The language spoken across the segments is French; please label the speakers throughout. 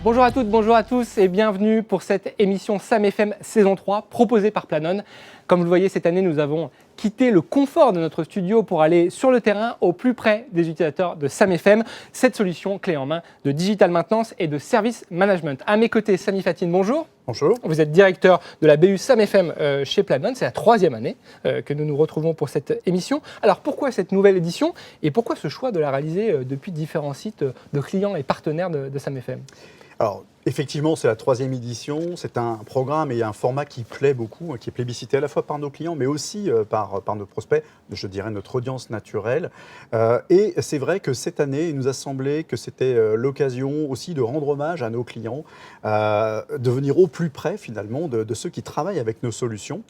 Speaker 1: Bonjour à toutes, bonjour à tous et bienvenue pour cette émission Sam FM saison 3 proposée par Planon. Comme vous le voyez, cette année, nous avons quitté le confort de notre studio pour aller sur le terrain au plus près des utilisateurs de Sam FM, cette solution clé en main de digital maintenance et de service management. À mes côtés, Sami Fatine, bonjour.
Speaker 2: Bonjour.
Speaker 1: Vous êtes directeur de la BU Sam FM chez Planon. C'est la 3e année que nous nous retrouvons pour cette émission. Alors pourquoi cette nouvelle édition et pourquoi ce choix de la réaliser depuis différents sites de clients et partenaires de Sam FM ?
Speaker 2: Alors, effectivement, c'est la 3e édition. C'est un programme et un format qui plaît beaucoup, qui est plébiscité à la fois par nos clients, mais aussi par nos prospects, je dirais notre audience naturelle. Et c'est vrai que cette année, il nous a semblé que c'était l'occasion aussi de rendre hommage à nos clients, de venir au plus près finalement de ceux qui travaillent avec nos solutions.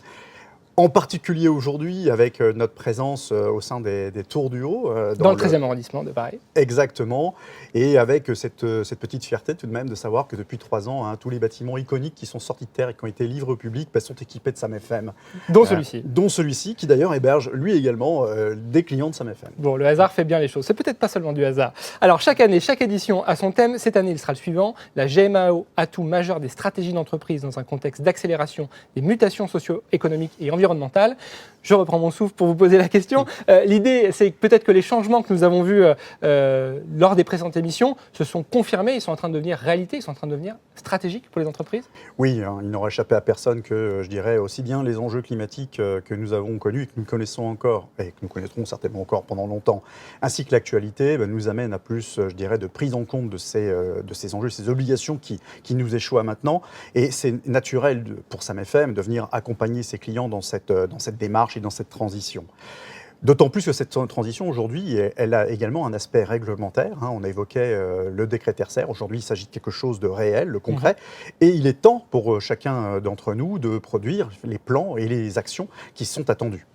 Speaker 2: En particulier aujourd'hui, avec notre présence au sein des Tours du Haut.
Speaker 1: Dans le 13e arrondissement de Paris.
Speaker 2: Exactement. Et avec cette petite fierté tout de même de savoir que depuis 3 ans, tous les bâtiments iconiques qui sont sortis de terre et qui ont été livrés au public sont équipés de Sam FM.
Speaker 1: Dont celui-ci.
Speaker 2: Dont celui-ci, qui d'ailleurs héberge lui également des clients de Sam FM.
Speaker 1: Bon, le hasard fait bien les choses. C'est peut-être pas seulement du hasard. Alors, chaque année, chaque édition a son thème. Cette année, il sera le suivant. La GMAO, atout majeur des stratégies d'entreprise dans un contexte d'accélération des mutations socio-économiques et environnementales. Je reprends mon souffle pour vous poser la question. L'idée, c'est peut-être que les changements que nous avons vus lors des précédentes émissions se sont confirmés, ils sont en train de devenir réalité, ils sont en train de devenir stratégiques pour les entreprises ?
Speaker 2: Oui, il n'aura échappé à personne que, je dirais, aussi bien les enjeux climatiques que nous avons connus et que nous connaissons encore, et que nous connaîtrons certainement encore pendant longtemps, ainsi que l'actualité, nous amène à plus, je dirais, de prise en compte de ces enjeux, ces obligations qui nous échouent maintenant. Et c'est naturel pour Sam FM de venir accompagner ses clients dans cette démarche et dans cette transition. D'autant plus que cette transition, aujourd'hui, elle a également un aspect réglementaire. On a évoqué le décret tertiaire. Aujourd'hui, il s'agit de quelque chose de réel, de concret. Et il est temps pour chacun d'entre nous de produire les plans et les actions qui sont attendus.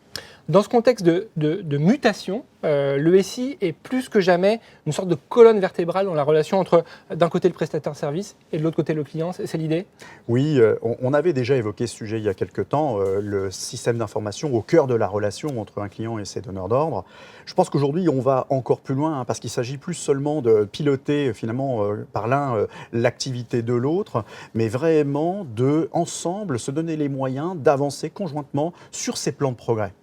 Speaker 1: Dans ce contexte de mutation, le SI est plus que jamais une sorte de colonne vertébrale dans la relation entre, d'un côté, le prestataire de service et de l'autre côté, le client. C'est l'idée ?
Speaker 2: Oui, on avait déjà évoqué ce sujet il y a quelque temps, le système d'information au cœur de la relation entre un client et ses donneurs d'ordre. Je pense qu'aujourd'hui, on va encore plus loin, parce qu'il s'agit plus seulement de piloter finalement par l'un l'activité de l'autre, mais vraiment de, ensemble, se donner les moyens d'avancer conjointement sur ces plans de progrès.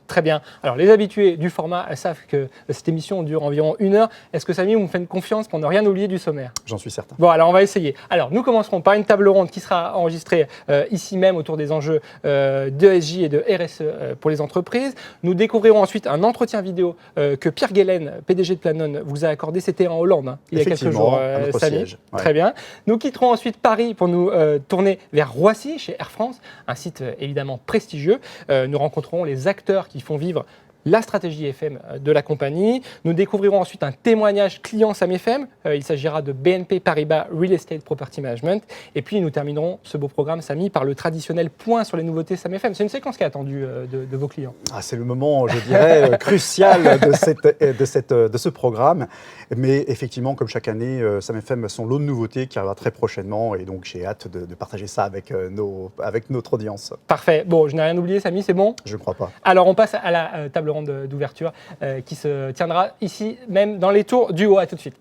Speaker 1: Très bien. Alors, les habitués du format savent que cette émission dure environ 1 heure. Est-ce que Samy, vous me faites une confiance pour ne rien oublier du sommaire ?
Speaker 2: J'en suis certain.
Speaker 1: Bon, alors on va essayer. Alors, nous commencerons par une table ronde qui sera enregistrée ici même autour des enjeux d'ESG et de RSE pour les entreprises. Nous découvrirons ensuite un entretien vidéo que Pierre Guelen, PDG de Planon, vous a accordé. C'était en Hollande, il y a quelques jours, Samy.
Speaker 2: Siège, ouais.
Speaker 1: Très bien. Nous quitterons ensuite Paris pour nous tourner vers Roissy, chez Air France, un site évidemment prestigieux. Nous rencontrerons les acteurs qui font vivre la stratégie FM de la compagnie. Nous découvrirons ensuite un témoignage client Sam FM. Il s'agira de BNP Paribas Real Estate Property Management. Et puis nous terminerons ce beau programme, Samy, par le traditionnel point sur les nouveautés Sam FM. C'est une séquence qui est attendue de vos clients.
Speaker 2: C'est le moment, je dirais, crucial de ce programme. Mais effectivement, comme chaque année, Sam FM son lot de nouveautés qui arrivera très prochainement. Et donc j'ai hâte de partager ça avec notre audience.
Speaker 1: Parfait. Bon, je n'ai rien oublié, Samy, c'est bon ?
Speaker 2: Je ne crois pas.
Speaker 1: Alors on passe à la table d'ouverture qui se tiendra ici même dans les Tours du Haut. À tout de suite.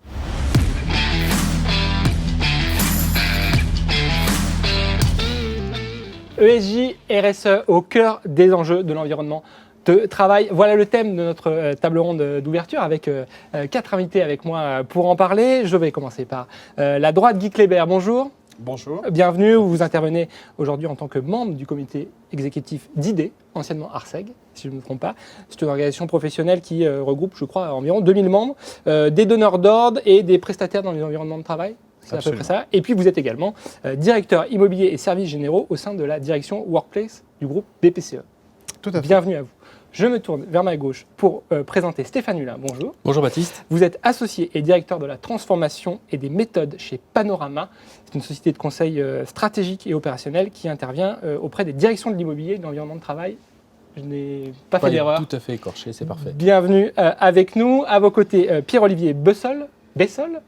Speaker 1: ESG, RSE au cœur des enjeux de l'environnement de travail. Voilà le thème de notre table ronde d'ouverture avec 4 invités avec moi pour en parler. Je vais commencer par la droite, Guy Kléber. Bonjour.
Speaker 3: Bonjour.
Speaker 1: Bienvenue, vous intervenez aujourd'hui en tant que membre du comité exécutif d'IDE, anciennement ARCEG, si je ne me trompe pas. C'est une organisation professionnelle qui regroupe, je crois, environ 2000 membres, des donneurs d'ordre et des prestataires dans les environnements de travail. C'est à peu près ça. Et puis vous êtes également directeur immobilier et services généraux au sein de la direction Workplace du groupe BPCE.
Speaker 3: Tout à fait.
Speaker 1: Bienvenue à vous. Je me tourne vers ma gauche pour présenter Stéphane Hulin. Bonjour.
Speaker 3: Bonjour Baptiste.
Speaker 1: Vous êtes associé et directeur de la transformation et des méthodes chez Panorama. C'est une société de conseil stratégique et opérationnel qui intervient auprès des directions de l'immobilier et de l'environnement de travail. Je n'ai pas fait d'erreur.
Speaker 3: Tout à fait écorché, c'est parfait.
Speaker 1: Bienvenue avec nous. À vos côtés, Pierre-Olivier Bessol. Bessol,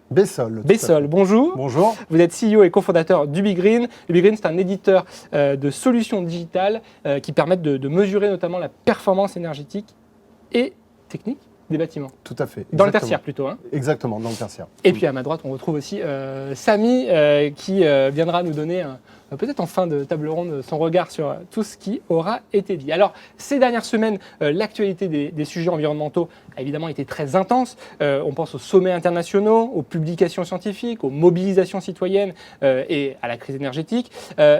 Speaker 1: bonjour.
Speaker 3: Bonjour.
Speaker 1: Vous êtes CEO et cofondateur d'Ubigreen. Ubigreen, c'est un éditeur de solutions digitales qui permettent de mesurer notamment la performance énergétique et technique des bâtiments.
Speaker 3: Tout à fait.
Speaker 1: Dans le
Speaker 3: Exactement.
Speaker 1: tertiaire plutôt. Hein.
Speaker 3: Exactement, dans le tertiaire.
Speaker 1: Et puis à ma droite, on retrouve aussi Samy qui viendra nous donner peut-être en fin de table ronde son regard sur tout ce qui aura été dit. Alors, ces dernières semaines, l'actualité des sujets environnementaux a évidemment été très intense. On pense aux sommets internationaux, aux publications scientifiques, aux mobilisations citoyennes et à la crise énergétique.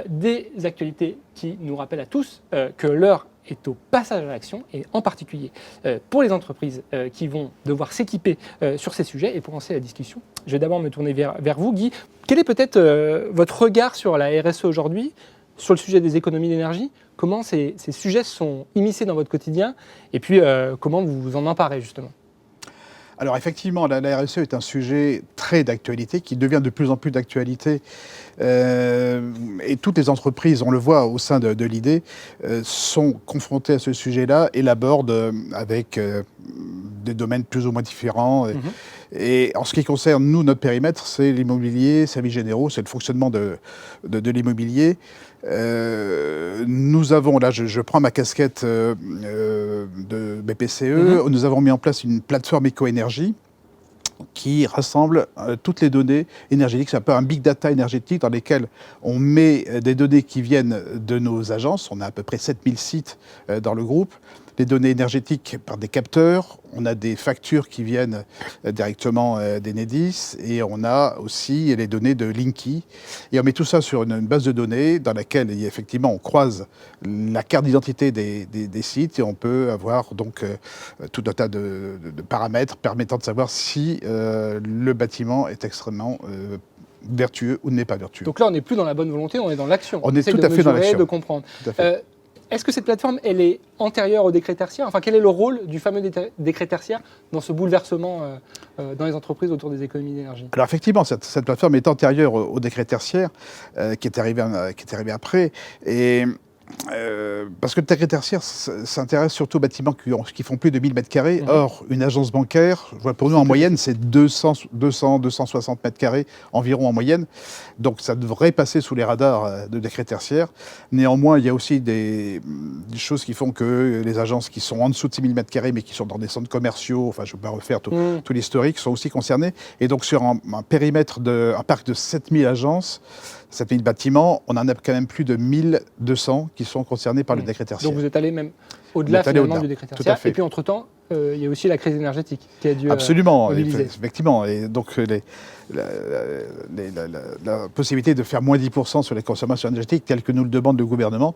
Speaker 1: Des actualités qui nous rappellent à tous que l'heure est au passage à l'action, et en particulier pour les entreprises qui vont devoir s'équiper sur ces sujets. Et pour lancer la discussion, je vais d'abord me tourner vers vous, Guy. Quel est peut-être votre regard sur la RSE aujourd'hui, sur le sujet des économies d'énergie? Comment ces sujets sont immiscés dans votre quotidien? Et puis, comment vous vous en emparez, justement?
Speaker 4: Alors effectivement, la RSE est un sujet très d'actualité, qui devient de plus en plus d'actualité. Et toutes les entreprises, on le voit au sein de l'IDE, sont confrontées à ce sujet-là et l'abordent avec des domaines plus ou moins différents. Et en ce qui concerne, nous, notre périmètre, c'est l'immobilier, services généraux, c'est le fonctionnement de l'immobilier. Nous avons, là je prends ma casquette de BPCE, nous avons mis en place une plateforme éco-énergie qui rassemble toutes les données énergétiques. C'est un peu un big data énergétique dans lesquels on met des données qui viennent de nos agences. On a à peu près 7000 sites dans le groupe. Les données énergétiques par des capteurs, on a des factures qui viennent directement d'Enedis et on a aussi les données de Linky. Et on met tout ça sur une base de données dans laquelle effectivement on croise la carte d'identité des sites et on peut avoir donc tout un tas de paramètres permettant de savoir si le bâtiment est extrêmement vertueux ou n'est pas vertueux.
Speaker 1: Donc là, on n'est plus dans la bonne volonté, on est dans l'action.
Speaker 4: On est tout à fait dans l'action.
Speaker 1: De comprendre. Est-ce que cette plateforme, elle est antérieure au décret tertiaire? Enfin, quel est le rôle du fameux décret tertiaire dans ce bouleversement dans les entreprises autour des économies d'énergie?
Speaker 4: Alors effectivement, cette plateforme est antérieure au décret tertiaire qui est arrivé après. Et parce que le décret tertiaire s'intéresse surtout aux bâtiments qui font plus de 1000 mètres carrés. Or, une agence bancaire, pour nous en moyenne, c'est 260 mètres carrés environ en moyenne. Donc ça devrait passer sous les radars de décret tertiaire. Néanmoins, il y a aussi des choses qui font que les agences qui sont en dessous de 6000 mètres carrés, mais qui sont dans des centres commerciaux, enfin je ne vais pas refaire tout l'historique, sont aussi concernées. Et donc sur un périmètre, un parc de 7000 agences, 7000 bâtiments, on en a quand même plus de 1200 qui sont concernés par le décret tertiaire.
Speaker 1: Donc vous êtes allé même au-delà finalement du décret tertiaire. Et puis entre-temps, il y a aussi la crise énergétique qui a dû mobiliser.
Speaker 4: Effectivement. Et donc la possibilité de faire moins 10% sur les consommations énergétiques, telles que nous le demande le gouvernement,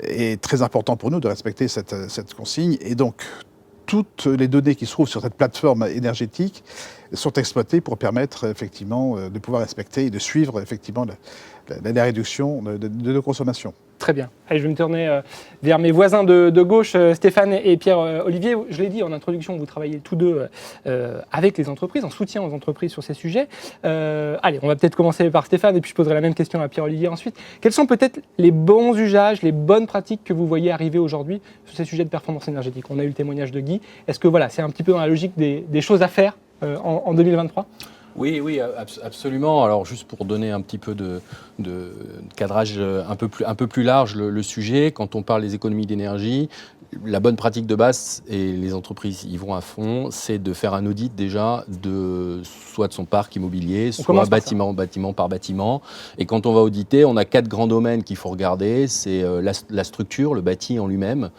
Speaker 4: est très important pour nous de respecter cette consigne. Et donc, toutes les données qui se trouvent sur cette plateforme énergétique sont exploitées pour permettre effectivement de pouvoir respecter et de suivre effectivement la réduction de nos consommations.
Speaker 1: Très bien. Allez, je vais me tourner vers mes voisins de gauche, Stéphane et Pierre-Olivier. Je l'ai dit en introduction, vous travaillez tous deux avec les entreprises, en soutien aux entreprises sur ces sujets. Allez, on va peut-être commencer par Stéphane et puis je poserai la même question à Pierre-Olivier ensuite. Quels sont peut-être les bons usages, les bonnes pratiques que vous voyez arriver aujourd'hui sur ces sujets de performance énergétique? On a eu le témoignage de Guy. Est-ce que c'est un petit peu dans la logique des choses à faire en 2023?
Speaker 3: Oui, absolument. Alors, juste pour donner un petit peu de cadrage un peu plus large, le sujet, quand on parle des économies d'énergie, la bonne pratique de base, et les entreprises y vont à fond, c'est de faire un audit déjà soit de son parc immobilier, soit bâtiment par bâtiment. Et quand on va auditer, on a 4 grands domaines qu'il faut regarder. C'est la structure, le bâti en lui-même,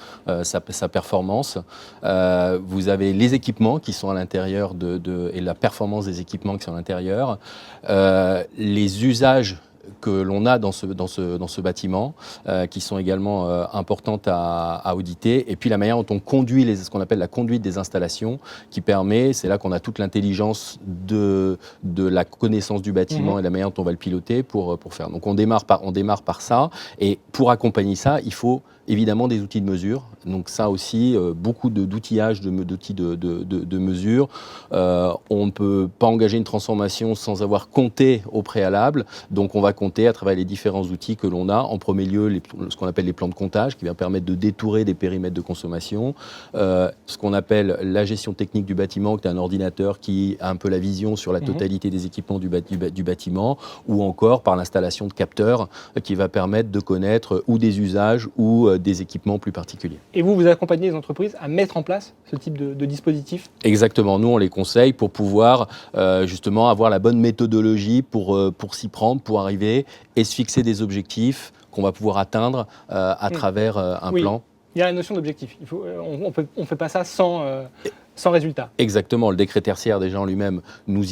Speaker 3: sa performance. Vous avez les équipements qui sont à l'intérieur et la performance des équipements qui sont à l'intérieur. Les usages que l'on a dans ce bâtiment, qui sont également importantes à auditer, et puis la manière dont on conduit ce qu'on appelle la conduite des installations, qui permet, c'est là qu'on a toute l'intelligence de la connaissance du bâtiment et la manière dont on va le piloter pour faire. Donc on démarre par ça, et pour accompagner ça, il faut évidemment des outils de mesure. Donc ça aussi, beaucoup d'outillage, d'outils de mesure. On ne peut pas engager une transformation sans avoir compté au préalable. Donc on va compter à travers les différents outils que l'on a. En premier lieu, ce qu'on appelle les plans de comptage, qui va permettre de détourer des périmètres de consommation. Ce qu'on appelle la gestion technique du bâtiment, qui est un ordinateur qui a un peu la vision sur la totalité des équipements du bâtiment, ou encore par l'installation de capteurs qui va permettre de connaître ou des usages ou des équipements plus particuliers.
Speaker 1: Et vous accompagnez les entreprises à mettre en place ce type de dispositif?
Speaker 3: Exactement, nous on les conseille pour pouvoir justement avoir la bonne méthodologie pour s'y prendre, pour arriver et se fixer des objectifs qu'on va pouvoir atteindre à travers un plan.
Speaker 1: Il y a la notion d'objectif. On ne fait pas ça sans résultat.
Speaker 3: Exactement. Le décret tertiaire, déjà en lui-même, nous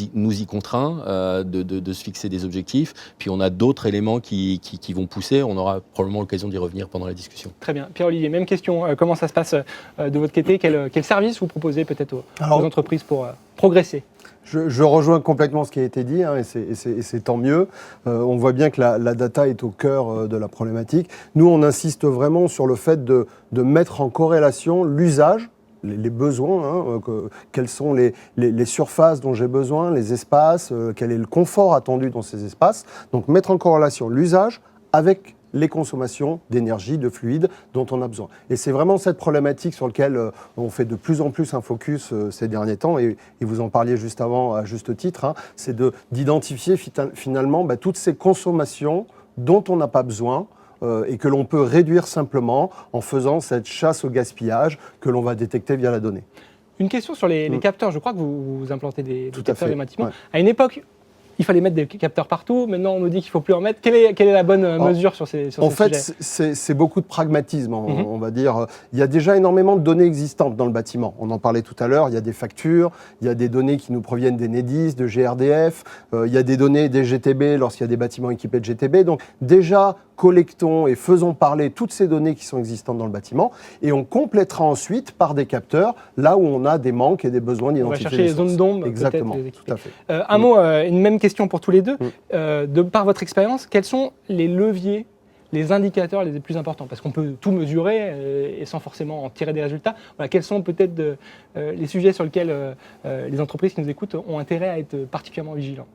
Speaker 3: y contraint de se fixer des objectifs. Puis on a d'autres éléments qui vont pousser. On aura probablement l'occasion d'y revenir pendant la discussion.
Speaker 1: Très bien. Pierre-Olivier, même question. Comment ça se passe de votre côté? Quel service vous proposez peut-être aux entreprises pour progresser?
Speaker 5: Je rejoins complètement ce qui a été dit, et c'est tant mieux. On voit bien que la data est au cœur de la problématique. Nous, on insiste vraiment sur le fait de mettre en corrélation l'usage, les besoins, quelles sont les surfaces dont j'ai besoin, les espaces, quel est le confort attendu dans ces espaces. Donc mettre en corrélation l'usage avec les consommations d'énergie, de fluide dont on a besoin. Et c'est vraiment cette problématique sur laquelle on fait de plus en plus un focus ces derniers temps, et vous en parliez juste avant à juste titre, c'est d'identifier finalement toutes ces consommations dont on n'a pas besoin, et que l'on peut réduire simplement en faisant cette chasse au gaspillage que l'on va détecter via la donnée.
Speaker 1: Une question sur les capteurs. Je crois que vous implantez des capteurs des bâtiments.
Speaker 5: Ouais.
Speaker 1: À une époque, il fallait mettre des capteurs partout. Maintenant, on nous dit qu'il ne faut plus en mettre. Quelle est la bonne mesure sur ces sujets?
Speaker 5: En fait, c'est beaucoup de pragmatisme, on va dire. Il y a déjà énormément de données existantes dans le bâtiment. On en parlait tout à l'heure. Il y a des factures, il y a des données qui nous proviennent d'Enedis, de GRDF. Il y a des données des GTB lorsqu'il y a des bâtiments équipés de GTB. Donc déjà, collectons et faisons parler toutes ces données qui sont existantes dans le bâtiment, et on complétera ensuite par des capteurs là où on a des manques et des besoins d'identifier.
Speaker 1: On va chercher les zones d'ombre.
Speaker 5: Exactement, tout à fait.
Speaker 1: Un mot, une même question pour tous les deux. Par votre expérience, quels sont les leviers, les indicateurs les plus importants? Parce qu'on peut tout mesurer et sans forcément en tirer des résultats. Voilà, quels sont peut-être les sujets sur lesquels les entreprises qui nous écoutent ont intérêt à être particulièrement vigilants?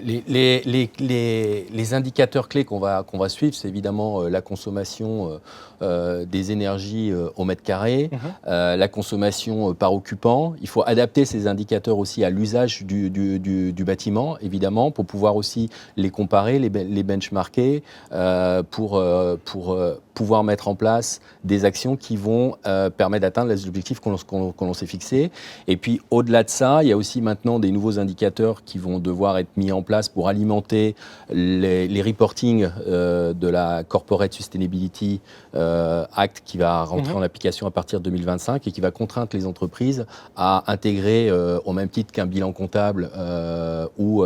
Speaker 3: Les indicateurs clés qu'on va suivre, c'est évidemment la consommation des énergies au mètre carré, la consommation par occupant. Il faut adapter ces indicateurs aussi à l'usage du bâtiment, évidemment, pour pouvoir aussi les comparer, les benchmarker, pour pouvoir mettre en place des actions qui vont permettre d'atteindre les objectifs qu'on s'est fixés. Et puis, au-delà de ça, il y a aussi maintenant des nouveaux indicateurs qui vont devoir être mis en place pour alimenter les reporting de la Corporate Sustainability Act qui va rentrer en application à partir de 2025 et qui va contraindre les entreprises à intégrer, au même titre qu'un bilan comptable ou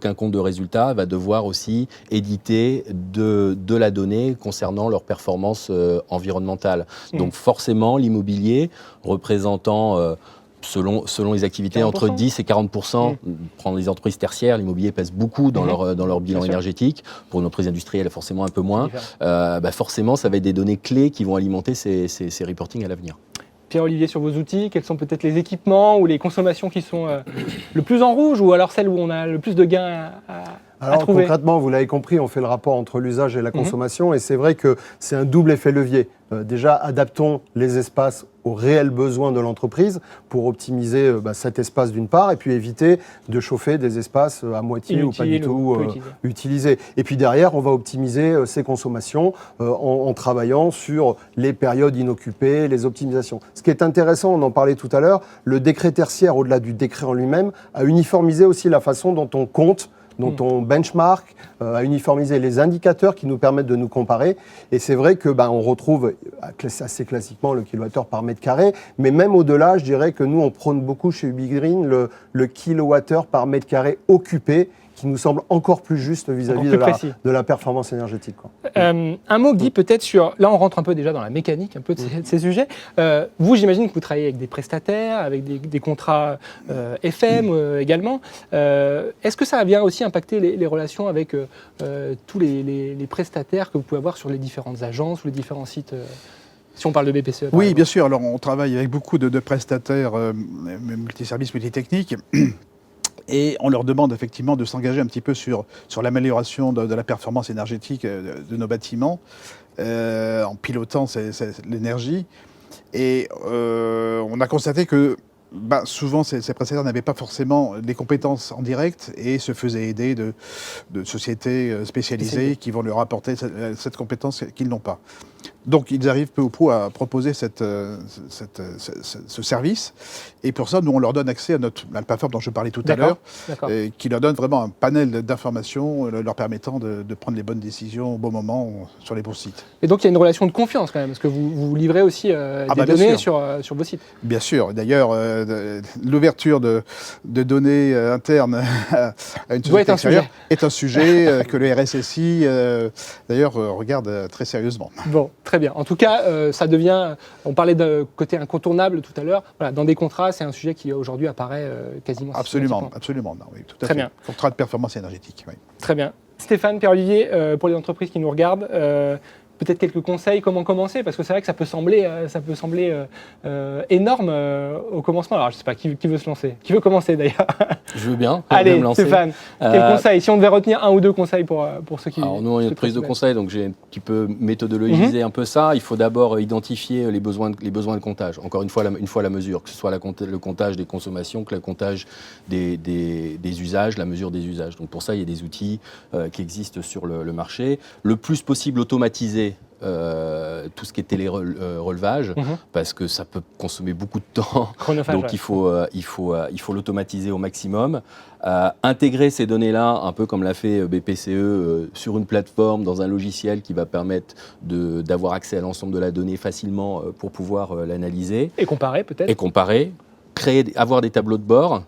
Speaker 3: qu'un compte de résultats, va devoir aussi éditer de la donnée concernant leur performance environnementale. Donc forcément, l'immobilier représentant selon les activités, 40%. Entre 10 et 40%. Prendre les entreprises tertiaires, l'immobilier pèse beaucoup dans leur bilan énergétique. Pour une entreprise industrielle, forcément un peu moins. Forcément, ça va être des données clés qui vont alimenter ces reportings à l'avenir.
Speaker 1: Pierre-Olivier, sur vos outils, quels sont peut-être les équipements ou les consommations qui sont le plus en rouge, ou alors celles où on a le plus de gains à trouver?
Speaker 5: Concrètement, vous l'avez compris, on fait le rapport entre l'usage et la consommation, et c'est vrai que c'est un double effet levier. Déjà, adaptons les espaces aux réels besoins de l'entreprise pour optimiser cet espace d'une part, et puis éviter de chauffer des espaces à moitié ou pas du tout utilisés. Et puis derrière, on va optimiser ces consommations en travaillant sur les périodes inoccupées, les optimisations. Ce qui est intéressant, on en parlait tout à l'heure, le décret tertiaire, au-delà du décret en lui-même, a uniformisé aussi la façon dont on compte, dont on benchmark, à uniformiser les indicateurs qui nous permettent de nous comparer. Et c'est vrai que on retrouve assez classiquement le kilowattheure par mètre carré, mais même au-delà, je dirais que nous, on prône beaucoup chez UbiGreen le kilowattheure par mètre carré occupé, qui nous semble encore plus juste vis-à-vis de la performance énergétique.
Speaker 1: Un mot, Guy, peut-être sur... Là, on rentre un peu déjà dans la mécanique un peu de ces sujets. Vous, j'imagine que vous travaillez avec des prestataires, avec des contrats FM également. Est-ce que ça vient aussi impacter les relations avec tous les prestataires que vous pouvez avoir sur les différentes agences ou les différents sites si on parle de BPCE?
Speaker 4: Oui, bien sûr. Alors, on travaille avec beaucoup de prestataires multiservices, multitechniques. Et on leur demande effectivement de s'engager un petit peu sur l'amélioration de la performance énergétique de nos bâtiments, en pilotant l'énergie. Et on a constaté que souvent, ces prestataires n'avaient pas forcément les compétences en direct et se faisaient aider de sociétés spécialisées qui vont leur apporter cette compétence qu'ils n'ont pas. Donc, ils arrivent peu ou prou à proposer ce service. Et pour ça, nous, on leur donne accès à la plateforme dont je parlais tout à l'heure, qui leur donne vraiment un panel d'informations leur permettant de prendre les bonnes décisions au bon moment sur les bons sites.
Speaker 1: Et donc, il y a une relation de confiance quand même, parce que vous livrez aussi des données sur vos sites.
Speaker 4: Bien sûr. D'ailleurs, l'ouverture de données internes à une société extérieure est un sujet que le RSSI, d'ailleurs, regarde très sérieusement.
Speaker 1: Bon, très bien. En tout cas, ça devient, on parlait de côté incontournable tout à l'heure, voilà, dans des contrats, c'est un sujet qui aujourd'hui apparaît quasiment
Speaker 4: systématiquement. Absolument, non, oui, tout à fait.
Speaker 1: Bien.
Speaker 4: Contrat de performance énergétique, oui.
Speaker 1: Très bien. Stéphane, Pierre-Olivier, pour les entreprises qui nous regardent, peut-être quelques conseils, comment commencer? Parce que c'est vrai que ça peut sembler énorme au commencement. Alors, je ne sais pas, qui veut se lancer? Qui veut commencer d'ailleurs?
Speaker 3: Je veux bien.
Speaker 1: Allez,
Speaker 3: me lancer.
Speaker 1: Stéphane, quel conseil? Si on devait retenir un ou deux conseils pour ceux qui...
Speaker 3: Alors nous, on a une prise de conseil, donc j'ai un petit peu méthodologisé un peu ça. Il faut d'abord identifier les besoins de comptage. Encore une fois la mesure, que ce soit le comptage des consommations, que le comptage des usages, la mesure des usages. Donc pour ça, il y a des outils qui existent sur le marché. Le plus possible automatisé tout ce qui est télé-relevage, parce que ça peut consommer beaucoup de temps.
Speaker 1: Chronophage,
Speaker 3: donc il faut l'automatiser au maximum. Intégrer ces données-là, un peu comme l'a fait BPCE, sur une plateforme, dans un logiciel qui va permettre d'avoir accès à l'ensemble de la donnée facilement pour pouvoir l'analyser.
Speaker 1: Et comparer peut-être.
Speaker 3: Et comparer. Avoir des tableaux de bord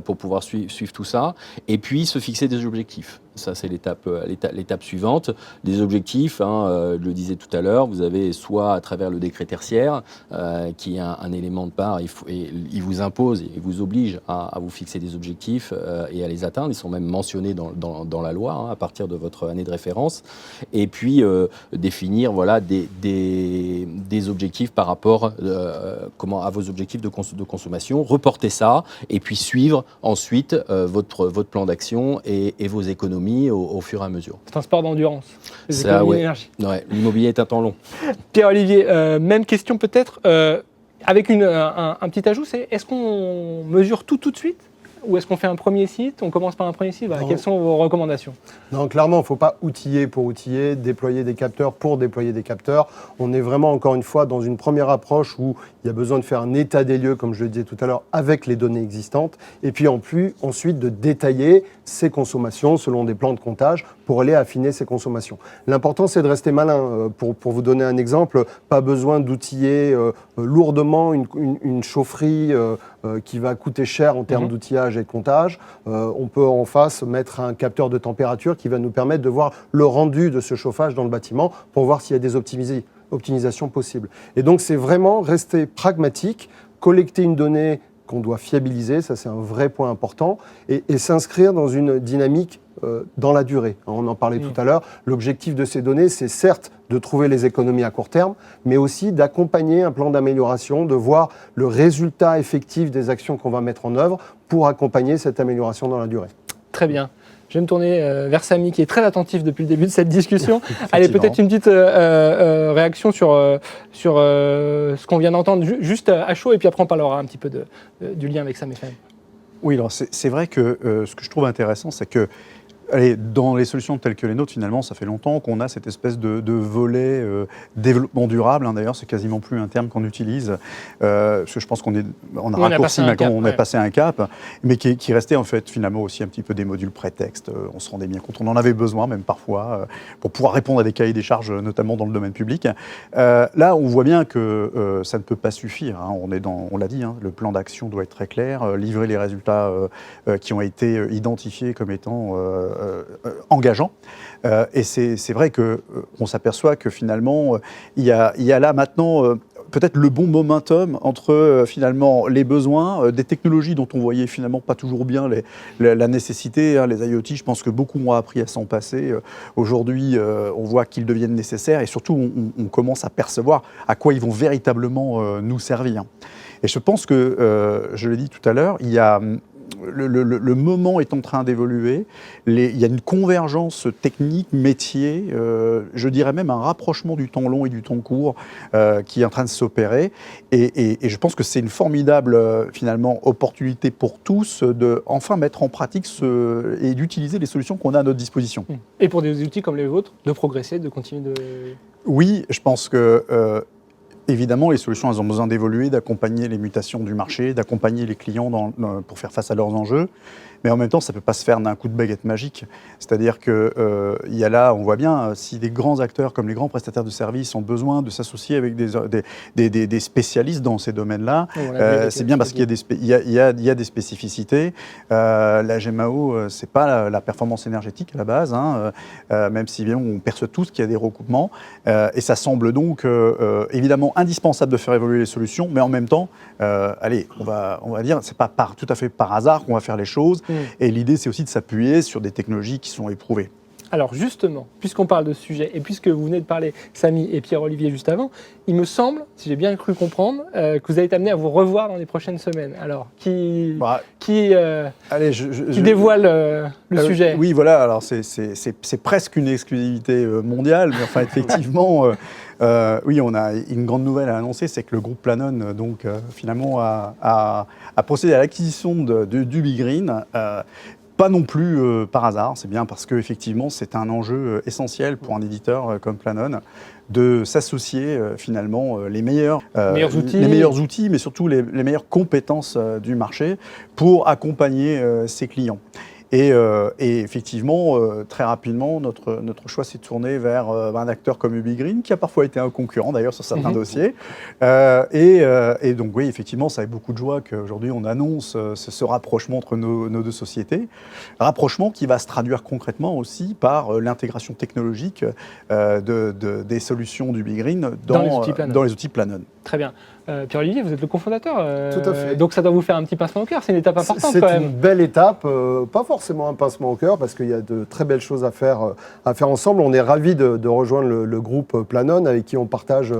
Speaker 3: pour pouvoir suivre tout ça, et puis se fixer des objectifs. Ça, c'est l'étape suivante. Des objectifs, je le disais tout à l'heure, vous avez soit à travers le décret tertiaire, qui est un élément de part, il vous impose et vous oblige à vous fixer des objectifs et à les atteindre. Ils sont même mentionnés dans la loi, à partir de votre année de référence. Et puis, définir des objectifs par rapport à vos objectifs de consommation, reporter ça, et puis suivre ensuite votre plan d'action et vos économies au fur et à mesure.
Speaker 1: C'est un sport d'endurance.
Speaker 3: Ouais, l'immobilier est un temps long.
Speaker 1: Pierre-Olivier, même question peut-être, avec un petit ajout, c'est est-ce qu'on mesure tout de suite? Ou est-ce qu'on fait un premier site? On commence par un premier site? Quelles sont vos recommandations?
Speaker 5: Non, clairement, il ne faut pas outiller pour outiller, déployer des capteurs pour déployer des capteurs. On est vraiment, encore une fois, dans une première approche où il y a besoin de faire un état des lieux, comme je le disais tout à l'heure, avec les données existantes. Et puis ensuite de détailler ses consommations selon des plans de comptage pour aller affiner ses consommations. L'important, c'est de rester malin. Pour vous donner un exemple, pas besoin d'outiller lourdement une chaufferie qui va coûter cher en termes d'outillage et de comptage. On peut en face mettre un capteur de température qui va nous permettre de voir le rendu de ce chauffage dans le bâtiment pour voir s'il y a des optimisations possibles. Et donc, c'est vraiment rester pragmatique, collecter une donnée qu'on doit fiabiliser, ça c'est un vrai point important, et s'inscrire dans une dynamique dans la durée. On en parlait tout à l'heure. L'objectif de ces données, c'est certes de trouver les économies à court terme, mais aussi d'accompagner un plan d'amélioration, de voir le résultat effectif des actions qu'on va mettre en œuvre pour accompagner cette amélioration dans la durée.
Speaker 1: Très bien. Je vais me tourner vers Samy, qui est très attentif depuis le début de cette discussion. Allez, peut-être une petite réaction sur ce qu'on vient d'entendre, juste à chaud, et puis après on parlera un petit peu du lien avec Sam FM.
Speaker 2: Oui, alors c'est vrai que ce que je trouve intéressant, c'est que dans les solutions telles que les nôtres, finalement, ça fait longtemps qu'on a cette espèce de volet développement durable. D'ailleurs, c'est quasiment plus un terme qu'on utilise, parce que je pense qu'on a raccourci maintenant, on est passé un cap, mais qui restait en fait finalement aussi un petit peu des modules prétextes. On se rendait bien compte, on en avait besoin même parfois pour pouvoir répondre à des cahiers des charges, notamment dans le domaine public. Là, on voit bien que ça ne peut pas suffire. On l'a dit, le plan d'action doit être très clair, livrer les résultats qui ont été identifiés comme étant engageant. Et c'est vrai qu'on s'aperçoit que finalement, il y a là maintenant peut-être le bon momentum entre finalement les besoins, des technologies dont on voyait finalement pas toujours bien la nécessité. Les IoT, je pense que beaucoup ont appris à s'en passer. Aujourd'hui, on voit qu'ils deviennent nécessaires et surtout, on commence à percevoir à quoi ils vont véritablement nous servir. Et je pense que, je l'ai dit tout à l'heure, il y a... Le moment est en train d'évoluer, il y a une convergence technique, métier, je dirais même un rapprochement du temps long et du temps court qui est en train de s'opérer. Et je pense que c'est une formidable finalement opportunité pour tous de enfin mettre en pratique et d'utiliser les solutions qu'on a à notre disposition.
Speaker 1: Et pour des outils comme les vôtres, de progresser, de continuer de...
Speaker 2: Oui, je pense que évidemment, les solutions, elles ont besoin d'évoluer, d'accompagner les mutations du marché, d'accompagner les clients pour faire face à leurs enjeux. Mais en même temps, ça ne peut pas se faire d'un coup de baguette magique. C'est-à-dire qu'il y a là, on voit bien, si des grands acteurs comme les grands prestataires de services ont besoin de s'associer avec des spécialistes dans ces domaines-là, c'est bien parce qu'il y a des spécificités. La GMAO, ce n'est pas la performance énergétique à la base, hein, même si bien on perçoit tous qu'il y a des recoupements. Et ça semble donc évidemment indispensable de faire évoluer les solutions, mais en même temps, allez, on va dire, c'est pas tout à fait par hasard qu'on va faire les choses. Et l'idée, c'est aussi de s'appuyer sur des technologies qui sont éprouvées.
Speaker 1: Alors justement, puisqu'on parle de ce sujet, et puisque vous venez de parler, Samy et Pierre-Olivier, juste avant, il me semble, si j'ai bien cru comprendre, que vous allez être amené à vous revoir dans les prochaines semaines. Alors, qui dévoile le sujet?
Speaker 2: Oui, voilà, alors c'est presque une exclusivité mondiale, mais enfin, effectivement, oui, on a une grande nouvelle à annoncer, c'est que le groupe Planon, donc, finalement, a procédé à l'acquisition du Big Green. Pas non plus par hasard, c'est bien parce qu'effectivement, c'est un enjeu essentiel pour un éditeur comme Planon de s'associer finalement les meilleurs outils, mais surtout les meilleures compétences du marché pour accompagner ses clients. Et effectivement, très rapidement, notre choix s'est tourné vers un acteur comme UbiGreen, qui a parfois été un concurrent d'ailleurs sur certains dossiers. Et donc oui, effectivement, ça fait beaucoup de joie qu'aujourd'hui on annonce ce rapprochement entre nos deux sociétés. Rapprochement qui va se traduire concrètement aussi par l'intégration technologique des solutions d'UbiGreen dans les outils Planon.
Speaker 1: Très bien. Pierre-Olivier, vous êtes le cofondateur.
Speaker 5: Tout à fait.
Speaker 1: Donc ça doit vous faire un petit pincement au cœur. C'est une étape importante quand même.
Speaker 5: C'est une belle étape, pas forcément un pincement au cœur, parce qu'il y a de très belles choses à faire ensemble. On est ravis de rejoindre le groupe Planon, avec qui on partage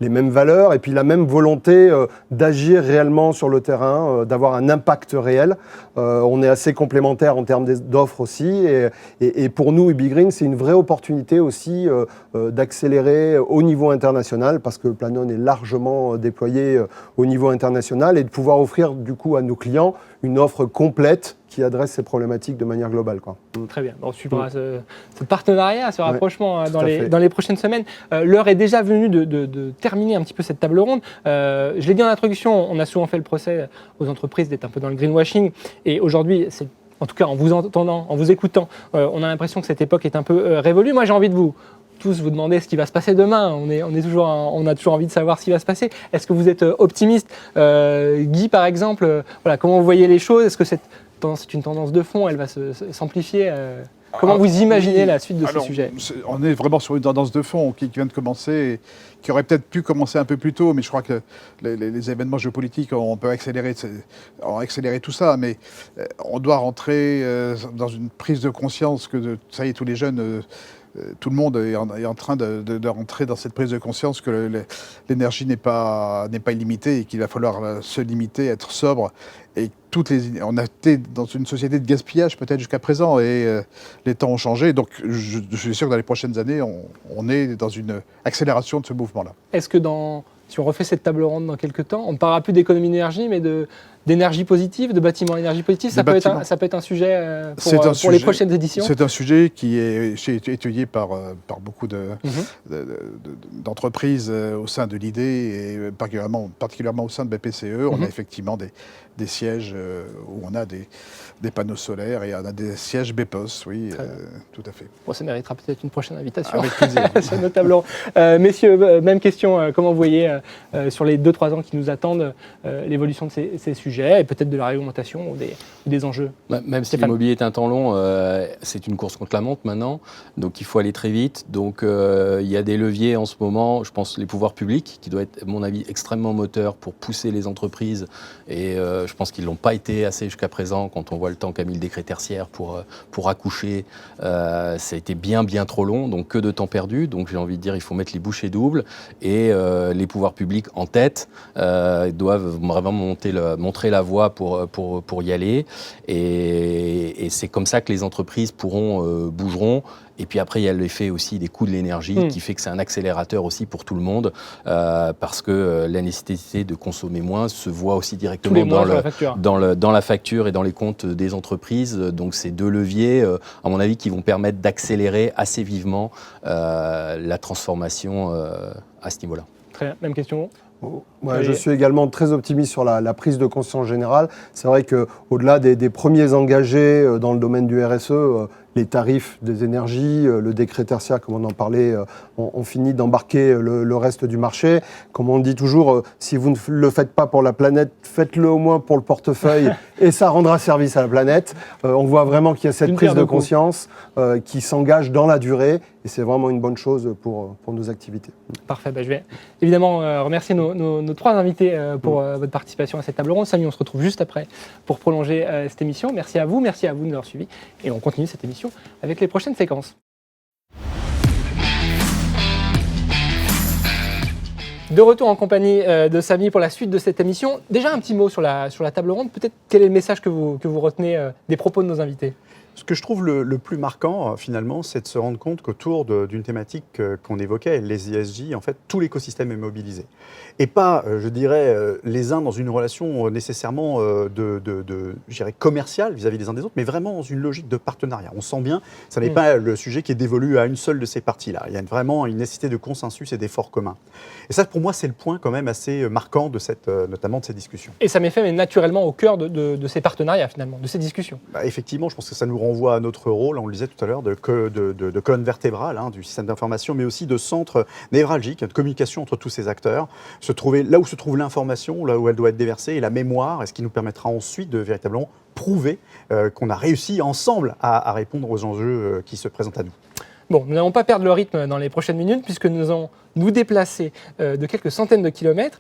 Speaker 5: les mêmes valeurs et puis la même volonté d'agir réellement sur le terrain, d'avoir un impact réel. On est assez complémentaires en termes d'offres aussi. Et pour nous, UbiGreen, c'est une vraie opportunité aussi d'accélérer au niveau international, parce que Planon est largement déployé au niveau international, et de pouvoir offrir du coup à nos clients une offre complète qui adresse ces problématiques de manière globale, quoi.
Speaker 1: Très bien. On suivra ce partenariat, ce rapprochement dans
Speaker 5: fait.
Speaker 1: les prochaines semaines. L'heure est déjà venue de terminer un petit peu cette table ronde. Je l'ai dit en introduction, on a souvent fait le procès aux entreprises d'être un peu dans le greenwashing. Et aujourd'hui, en tout cas en vous entendant, en vous écoutant, on a l'impression que cette époque est un peu révolue. Moi, j'ai envie de vous demander ce qui va se passer demain. On a toujours envie de savoir ce qui va se passer. Est-ce que vous êtes optimiste? Guy, par exemple, comment vous voyez les choses? Est-ce que c'est une tendance de fond? Elle va s'amplifier? Comment vous imaginez la suite de ce sujet?
Speaker 4: On est vraiment sur une tendance de fond qui vient de commencer, et qui aurait peut-être pu commencer un peu plus tôt, mais je crois que les événements géopolitiques ont accéléré tout ça. Mais on doit rentrer dans une prise de conscience que ça y est, tous les jeunes... tout le monde est en train de rentrer dans cette prise de conscience que l'énergie n'est pas illimitée, et qu'il va falloir se limiter, être sobre. Et on a été dans une société de gaspillage peut-être jusqu'à présent, et les temps ont changé. Donc je suis sûr que dans les prochaines années, on est dans une accélération de ce mouvement-là.
Speaker 1: Est-ce que si on refait cette table ronde dans quelques temps, on ne parlera plus d'économie d'énergie, mais d'énergie positive, de bâtiments énergie positive? Ça peut être un sujet pour les prochaines éditions? C'est
Speaker 4: un sujet qui est étudié par beaucoup d'entreprises au sein de l'ID, et particulièrement au sein de BPCE. On a effectivement des sièges où on a des panneaux solaires, et on a des sièges BEPOS, oui, tout à fait.
Speaker 1: Bon, ça méritera peut-être une prochaine invitation.
Speaker 4: Avec plaisir.
Speaker 1: sur notre table ronde. Messieurs, même question, comment vous voyez sur les 2-3 ans qui nous attendent l'évolution de ces sujets, et peut-être de la réglementation ou des enjeux?
Speaker 3: Même si l'immobilier est un temps long, c'est une course contre la montre maintenant, donc il faut aller très vite. Donc il y a des leviers en ce moment, je pense les pouvoirs publics, qui doivent être, à mon avis, extrêmement moteurs pour pousser les entreprises, et je pense qu'ils ne l'ont pas été assez jusqu'à présent. Quand on voit le temps qu'a mis le décret tertiaire pour accoucher, ça a été bien trop long, donc que de temps perdu. Donc j'ai envie de dire, il faut mettre les bouchées doubles, et les pouvoirs publics en tête doivent vraiment montrer montrer la voie pour y aller. Et c'est comme ça que les entreprises bougeront. Et puis après, il y a l'effet aussi des coûts de l'énergie qui fait que c'est un accélérateur aussi pour tout le monde parce que la nécessité de consommer moins se voit aussi directement dans la facture et dans les comptes des entreprises. Donc, c'est deux leviers, à mon avis, qui vont permettre d'accélérer assez vivement la transformation à ce niveau-là.
Speaker 1: Très bien. Même question.
Speaker 5: Ouais, je suis également très optimiste sur la prise de conscience générale. C'est vrai qu'au-delà des premiers engagés dans le domaine du RSE, les tarifs des énergies, le décret tertiaire, comme on en parlait, ont fini d'embarquer le reste du marché. Comme on dit toujours, si vous ne le faites pas pour la planète, faites-le au moins pour le portefeuille et ça rendra service à la planète. On voit vraiment qu'il y a cette prise de conscience qui s'engage dans la durée et c'est vraiment une bonne chose pour nos activités.
Speaker 1: Parfait. Je vais évidemment remercier nos trois invités pour votre participation à cette table ronde. Samy, on se retrouve juste après pour prolonger cette émission. Merci à vous de nous avoir suivis et on continue cette émission avec les prochaines séquences. De retour en compagnie de Samy pour la suite de cette émission. Déjà un petit mot sur la table ronde. Peut-être quel est le message que vous retenez des propos de nos invités ?
Speaker 2: Ce que je trouve le plus marquant, finalement, c'est de se rendre compte qu'autour d'une thématique qu'on évoquait, les ESG, en fait, tout l'écosystème est mobilisé. Et pas, je dirais, les uns dans une relation nécessairement je dirais, commerciale vis-à-vis des uns des autres, mais vraiment dans une logique de partenariat. On sent bien, ça n'est pas le sujet qui est dévolu à une seule de ces parties-là. Il y a vraiment une nécessité de consensus et d'efforts communs. Et ça, pour moi, c'est le point quand même assez marquant notamment de ces discussions.
Speaker 1: Et ça met fait naturellement au cœur de ces partenariats, finalement, de ces discussions.
Speaker 2: Effectivement, je pense que ça nous renvoie à notre rôle, on le disait tout à l'heure, de colonne vertébrale du système d'information, mais aussi de centre névralgique, de communication entre tous ces acteurs, se trouver là où se trouve l'information, là où elle doit être déversée, et la mémoire, et ce qui nous permettra ensuite de véritablement prouver qu'on a réussi ensemble à répondre aux enjeux qui se présentent à nous.
Speaker 1: Bon, nous n'allons pas perdre le rythme dans les prochaines minutes puisque nous allons nous déplacer de quelques centaines de kilomètres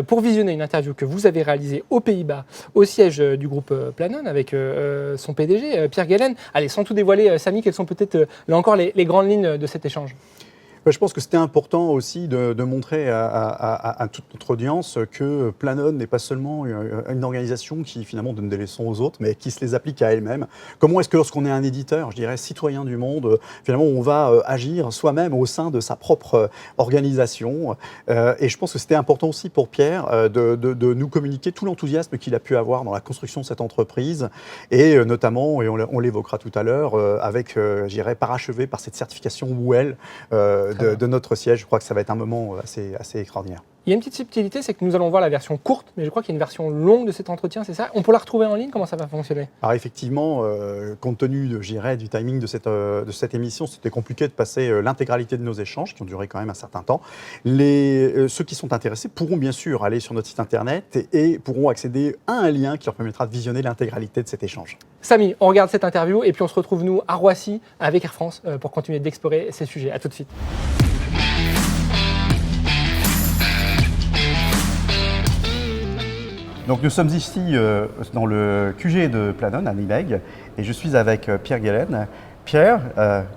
Speaker 1: pour visionner une interview que vous avez réalisée aux Pays-Bas, au siège du groupe Planon avec son PDG, Pierre Gelen. Allez, sans tout dévoiler, Samy, quelles sont peut-être là encore les grandes lignes de cet échange ?
Speaker 2: Je pense que c'était important aussi de montrer à toute notre audience que Planon n'est pas seulement une organisation qui finalement donne des leçons aux autres, mais qui se les applique à elle-même. Comment est-ce que lorsqu'on est un éditeur, je dirais citoyen du monde, finalement on va agir soi-même au sein de sa propre organisation. Et je pense que c'était important aussi pour Pierre de nous communiquer tout l'enthousiasme qu'il a pu avoir dans la construction de cette entreprise, et notamment, et on l'évoquera tout à l'heure, avec, je dirais, parachevé par cette certification WELL, de notre siège. Je crois que ça va être un moment assez extraordinaire.
Speaker 1: Il y a une petite subtilité, c'est que nous allons voir la version courte, mais je crois qu'il y a une version longue de cet entretien, c'est ça ? On peut la retrouver en ligne ? Comment ça va fonctionner ? Alors
Speaker 2: effectivement, compte tenu du timing de cette émission, c'était compliqué de passer l'intégralité de nos échanges, qui ont duré quand même un certain temps. Ceux qui sont intéressés pourront bien sûr aller sur notre site internet et pourront accéder à un lien qui leur permettra de visionner l'intégralité de cet échange.
Speaker 1: Samy, on regarde cette interview et puis on se retrouve nous à Roissy avec Air France pour continuer d'explorer ces sujets. À tout de suite.
Speaker 2: Donc nous sommes ici dans le QG de Planon à Nimègue et je suis avec Pierre Gelen. Pierre,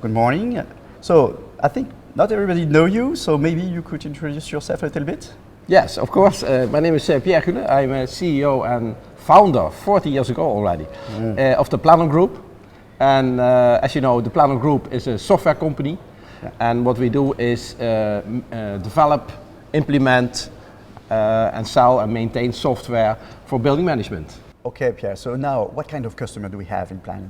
Speaker 2: good morning. So I think not everybody knows you, so maybe you could introduce yourself a little bit?
Speaker 6: Yes, of course. My name is Pierre Gelen. I'm a CEO and founder 40 years ago already of the Planon Group. And as you know, the Planon Group is a software company. Yeah. And what we do is develop, implement, and sell and maintain software for building management.
Speaker 2: Okay, Pierre, so now what kind of customer do we have in Planon?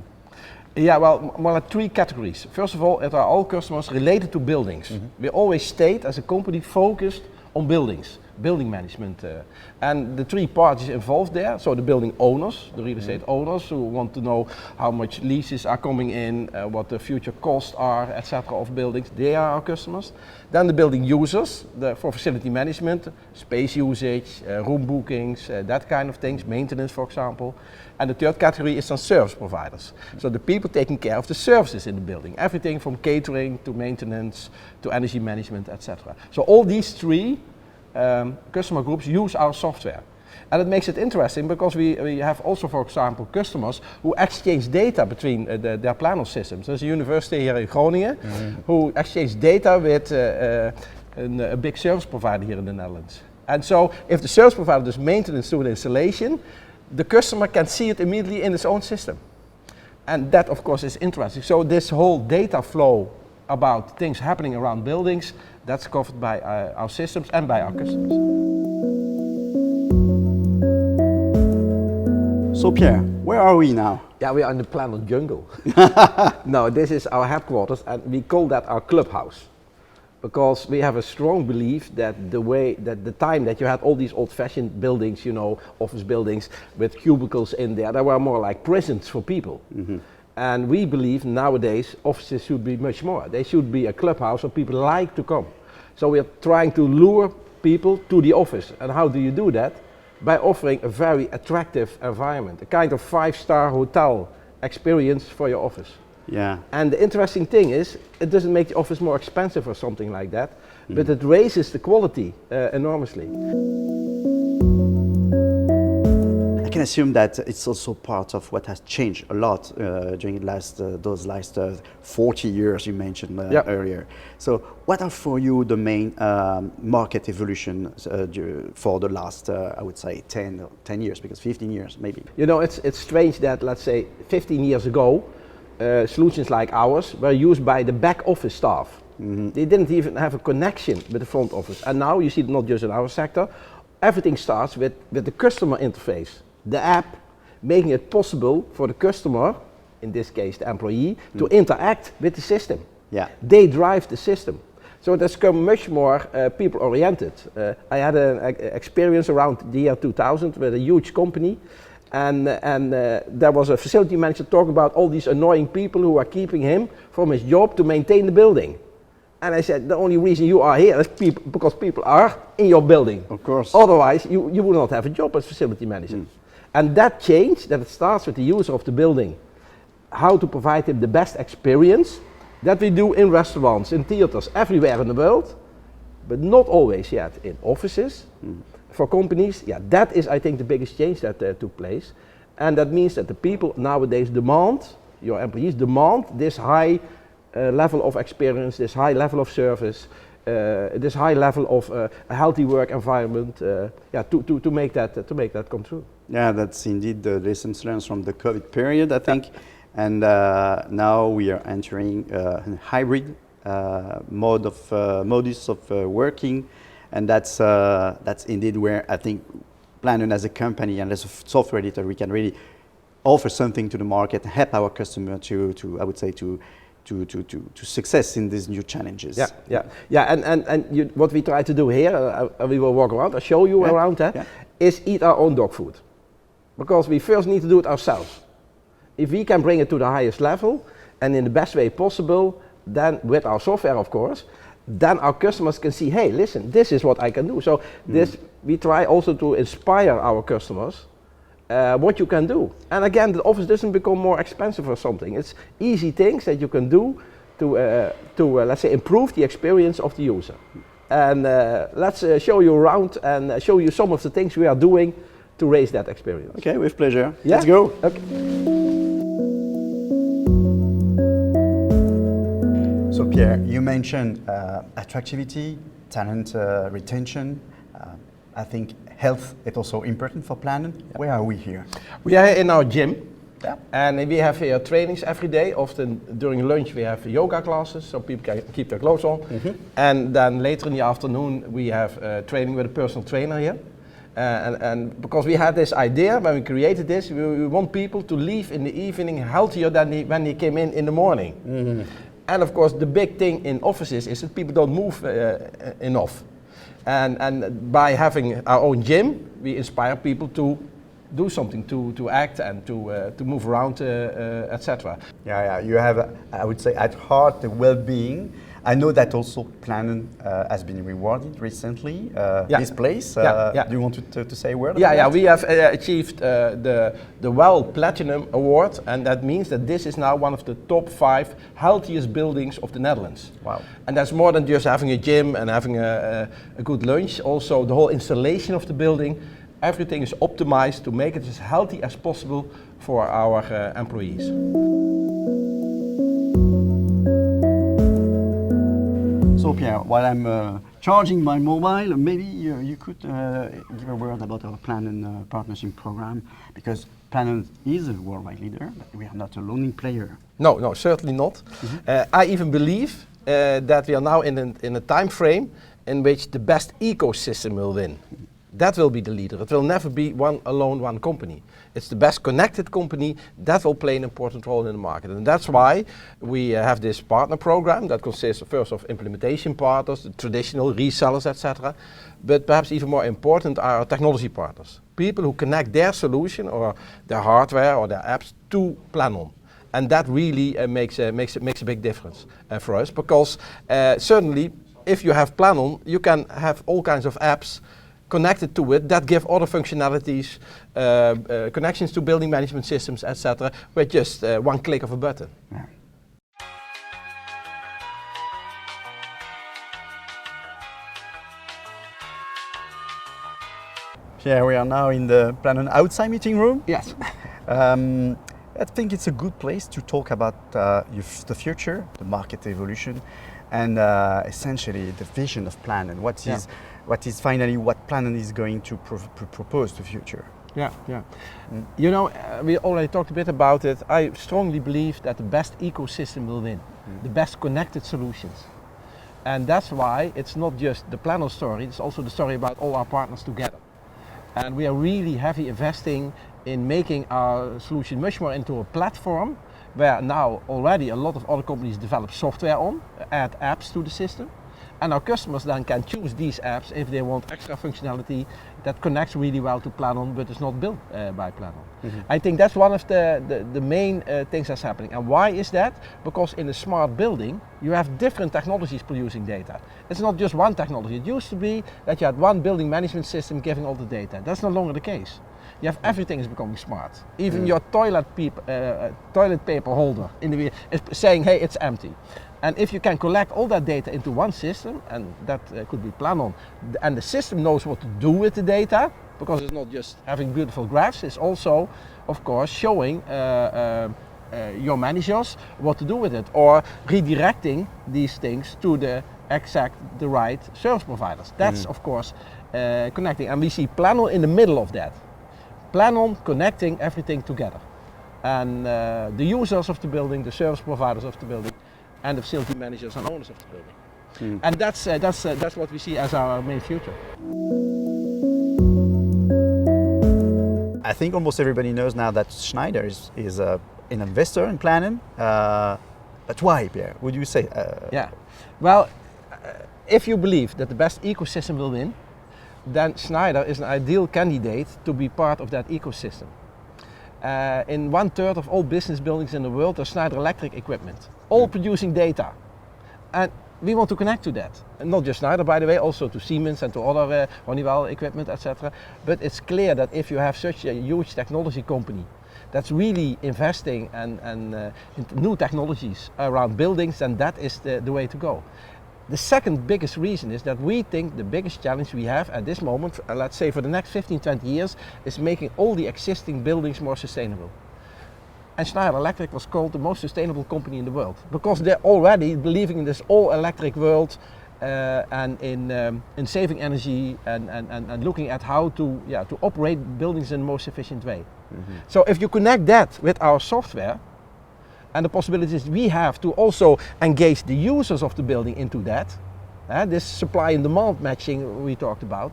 Speaker 6: Yeah, well, more like 3 categories. First of all, it are all customers related to buildings. Mm-hmm. We always state as a company focused on buildings, building management. And the 3 parties involved there, so the building owners, the real estate owners who want to know how much leases are coming in, what the future costs are, etc. of buildings, they are our customers. Then the building users, for facility management, space usage, room bookings, that kind of things, maintenance for example. And the third category is some service providers. So the people taking care of the services in the building, everything from catering to maintenance to energy management, etc. So all these 3 customer groups use our software. And it makes it interesting because we have also, for example, customers who exchange data between their Planon systems. There's a university here in Groningen who exchange data with a big service provider here in the Netherlands. And so if the service provider does maintenance to an installation, the customer can see it immediately in his own system. And that, of course, is interesting. So this whole data flow about things happening around buildings, that's covered by our systems and by our customers.
Speaker 2: So Pierre, where are we now?
Speaker 6: Yeah, we are in the planet jungle. No, this is our headquarters, and we call that our clubhouse. Because we have a strong belief that the time that you had all these old-fashioned buildings, you know, office buildings with cubicles in there, they were more like prisons for people. Mm-hmm. And we believe nowadays offices should be much more. They should be a clubhouse where people like to come. So we are trying to lure people to the office. And how do you do that? By offering a very attractive environment, a kind of 5-star hotel experience for your office.
Speaker 2: Yeah.
Speaker 6: And the interesting thing is, it doesn't make the office more expensive or something like that, but it raises the quality enormously.
Speaker 2: I can assume that it's also part of what has changed a lot during those last 40 years you mentioned earlier. So what are for you the main market evolution for the last, I would say, 10 years, because 15 years maybe?
Speaker 6: You know, it's strange that, let's say, 15 years ago, solutions like ours were used by the back office staff. Mm-hmm. They didn't even have a connection with the front office. And now you see it not just in our sector, everything starts with the customer interface, the app, making it possible for the customer, in this case the employee, to interact with the system. Yeah. They drive the system. So it has become much more people-oriented. I had an experience around the year 2000 with a huge company. And there was a facility manager talking about all these annoying people who are keeping him from his job to maintain the building. And I said, the only reason you are here is because people are in your building.
Speaker 2: Of course.
Speaker 6: Otherwise, you would not have a job as facility manager. And that change, that it starts with the user of the building, how to provide him the best experience, that we do in restaurants, in theaters, everywhere in the world, but not always yet in offices. For companies, yeah, that is, I think, the biggest change that took place. And that means that the people nowadays demand, your employees demand this high level of experience, this high level of service, this high level of a healthy work environment, to make that come true.
Speaker 2: Yeah, that's indeed the lessons learned from the COVID period, I think. And now we are entering a hybrid modus of working. And that's indeed where I think Planon as a company and as a software editor, we can really offer something to the market, help our customer to success in these new challenges.
Speaker 6: And what we try to do here, we will walk around, I'll show you around that, is eat our own dog food. Because we first need to do it ourselves. If we can bring it to the highest level and in the best way possible, then with our software, of course, then our customers can see, hey, listen, this is what I can do. So we try also to inspire our customers what you can do. And again, the office doesn't become more expensive or something. It's easy things that you can do to let's say, improve the experience of the user. And let's show you around and show you some of the things we are doing to raise that experience.
Speaker 2: Okay, with pleasure. Yeah? Let's go.
Speaker 6: Okay.
Speaker 2: So Pierre, you mentioned attractivity, talent retention. I think health is also important for Planon. Where are we here?
Speaker 6: We are in our gym. And we have here trainings every day. Often during lunch we have yoga classes, so people can keep their clothes on. And then later in the afternoon we have training with a personal trainer here. And because we had this idea when we created this, we want people to leave in the evening healthier than when they came in the morning. And of course the big thing in offices is that people don't move enough. And by having our own gym, we inspire people to do something, to act and to move around, etc.
Speaker 2: Yeah, you have, I would say, at heart the well-being. I know that also Planon has been rewarded recently, this place. Do you want to say a word?
Speaker 6: We have achieved the WELL Platinum Award, and that means that this is now one of the top 5 healthiest buildings of the Netherlands.
Speaker 2: Wow.
Speaker 6: And that's more than just having a gym and having a good lunch. Also the whole installation of the building, everything is optimized to make it as healthy as possible for our employees.
Speaker 2: So Pierre, while I'm
Speaker 7: charging my mobile. Maybe you could give a word about our Planon partnership program, because Planon is a worldwide leader, but we are not a lone player.
Speaker 6: No, certainly not. I even believe that we are now in a time frame in which the best ecosystem will win. That will be the leader. It will never be one company. It's the best connected company that will play an important role in the market. And that's why we have this partner program that consists first of implementation partners, the traditional resellers, etc. But perhaps even more important are our technology partners. People who connect their solution or their hardware or their apps to Planon. And that really makes a big difference for us, because certainly if you have Planon, you can have all kinds of apps connected to it that give other functionalities, connections to building management systems, etc., with just one click of a button.
Speaker 7: Yeah. Yeah, we are now in the Planon outside meeting room.
Speaker 6: Yes.
Speaker 7: I think it's a good place to talk about the future, the market evolution, and essentially the vision of Planon. What is finally what Planon is going to propose to the future.
Speaker 6: Yeah. You know, we already talked a bit about it. I strongly believe that the best ecosystem will win, the best connected solutions. And that's why it's not just the Planon story, it's also the story about all our partners together. And we are really heavy investing in making our solution much more into a platform where now already a lot of other companies develop software on, add apps to the system. And our customers then can choose these apps if they want extra functionality that connects really well to Planon but is not built by Planon. I think that's one of the main things that's happening. And why is that? Because in a smart building you have different technologies producing data. It's not just one technology. It used to be that you had one building management system giving all the data. That's no longer the case. You have everything is becoming smart. Even your toilet paper holder is saying, hey, it's empty. And if you can collect all that data into one system, and that could be Planon, and the system knows what to do with the data, because it's not just having beautiful graphs, it's also, of course, showing your managers what to do with it, or redirecting these things to the right service providers. That's, of course, connecting. And we see Planon in the middle of that. Planon connecting everything together. And the users of the building, the service providers of the building, and the facility managers and owners of the building. And that's what we see as our main future.
Speaker 7: I think almost everybody knows now that Schneider is an investor in Planon. But why, Pierre? Would you say?
Speaker 6: Yeah. Well, if you believe that the best ecosystem will win, then Schneider is an ideal candidate to be part of that ecosystem. In 1/3 of all business buildings in the world, there's Schneider Electric equipment, all producing data. And we want to connect to that. And not just Schneider, by the way, also to Siemens and to other Honeywell equipment, etc. But it's clear that if you have such a huge technology company that's really investing into new technologies around buildings, then that is the way to go. The second biggest reason is that we think the biggest challenge we have at this moment, let's say for the next 15, 20 years, is making all the existing buildings more sustainable. And Schneider Electric was called the most sustainable company in the world, because they're already believing in this all-electric world and in saving energy and looking at how to operate buildings in the most efficient way. So if you connect that with our software, and the possibilities we have to also engage the users of the building into that, this supply and demand matching we talked about,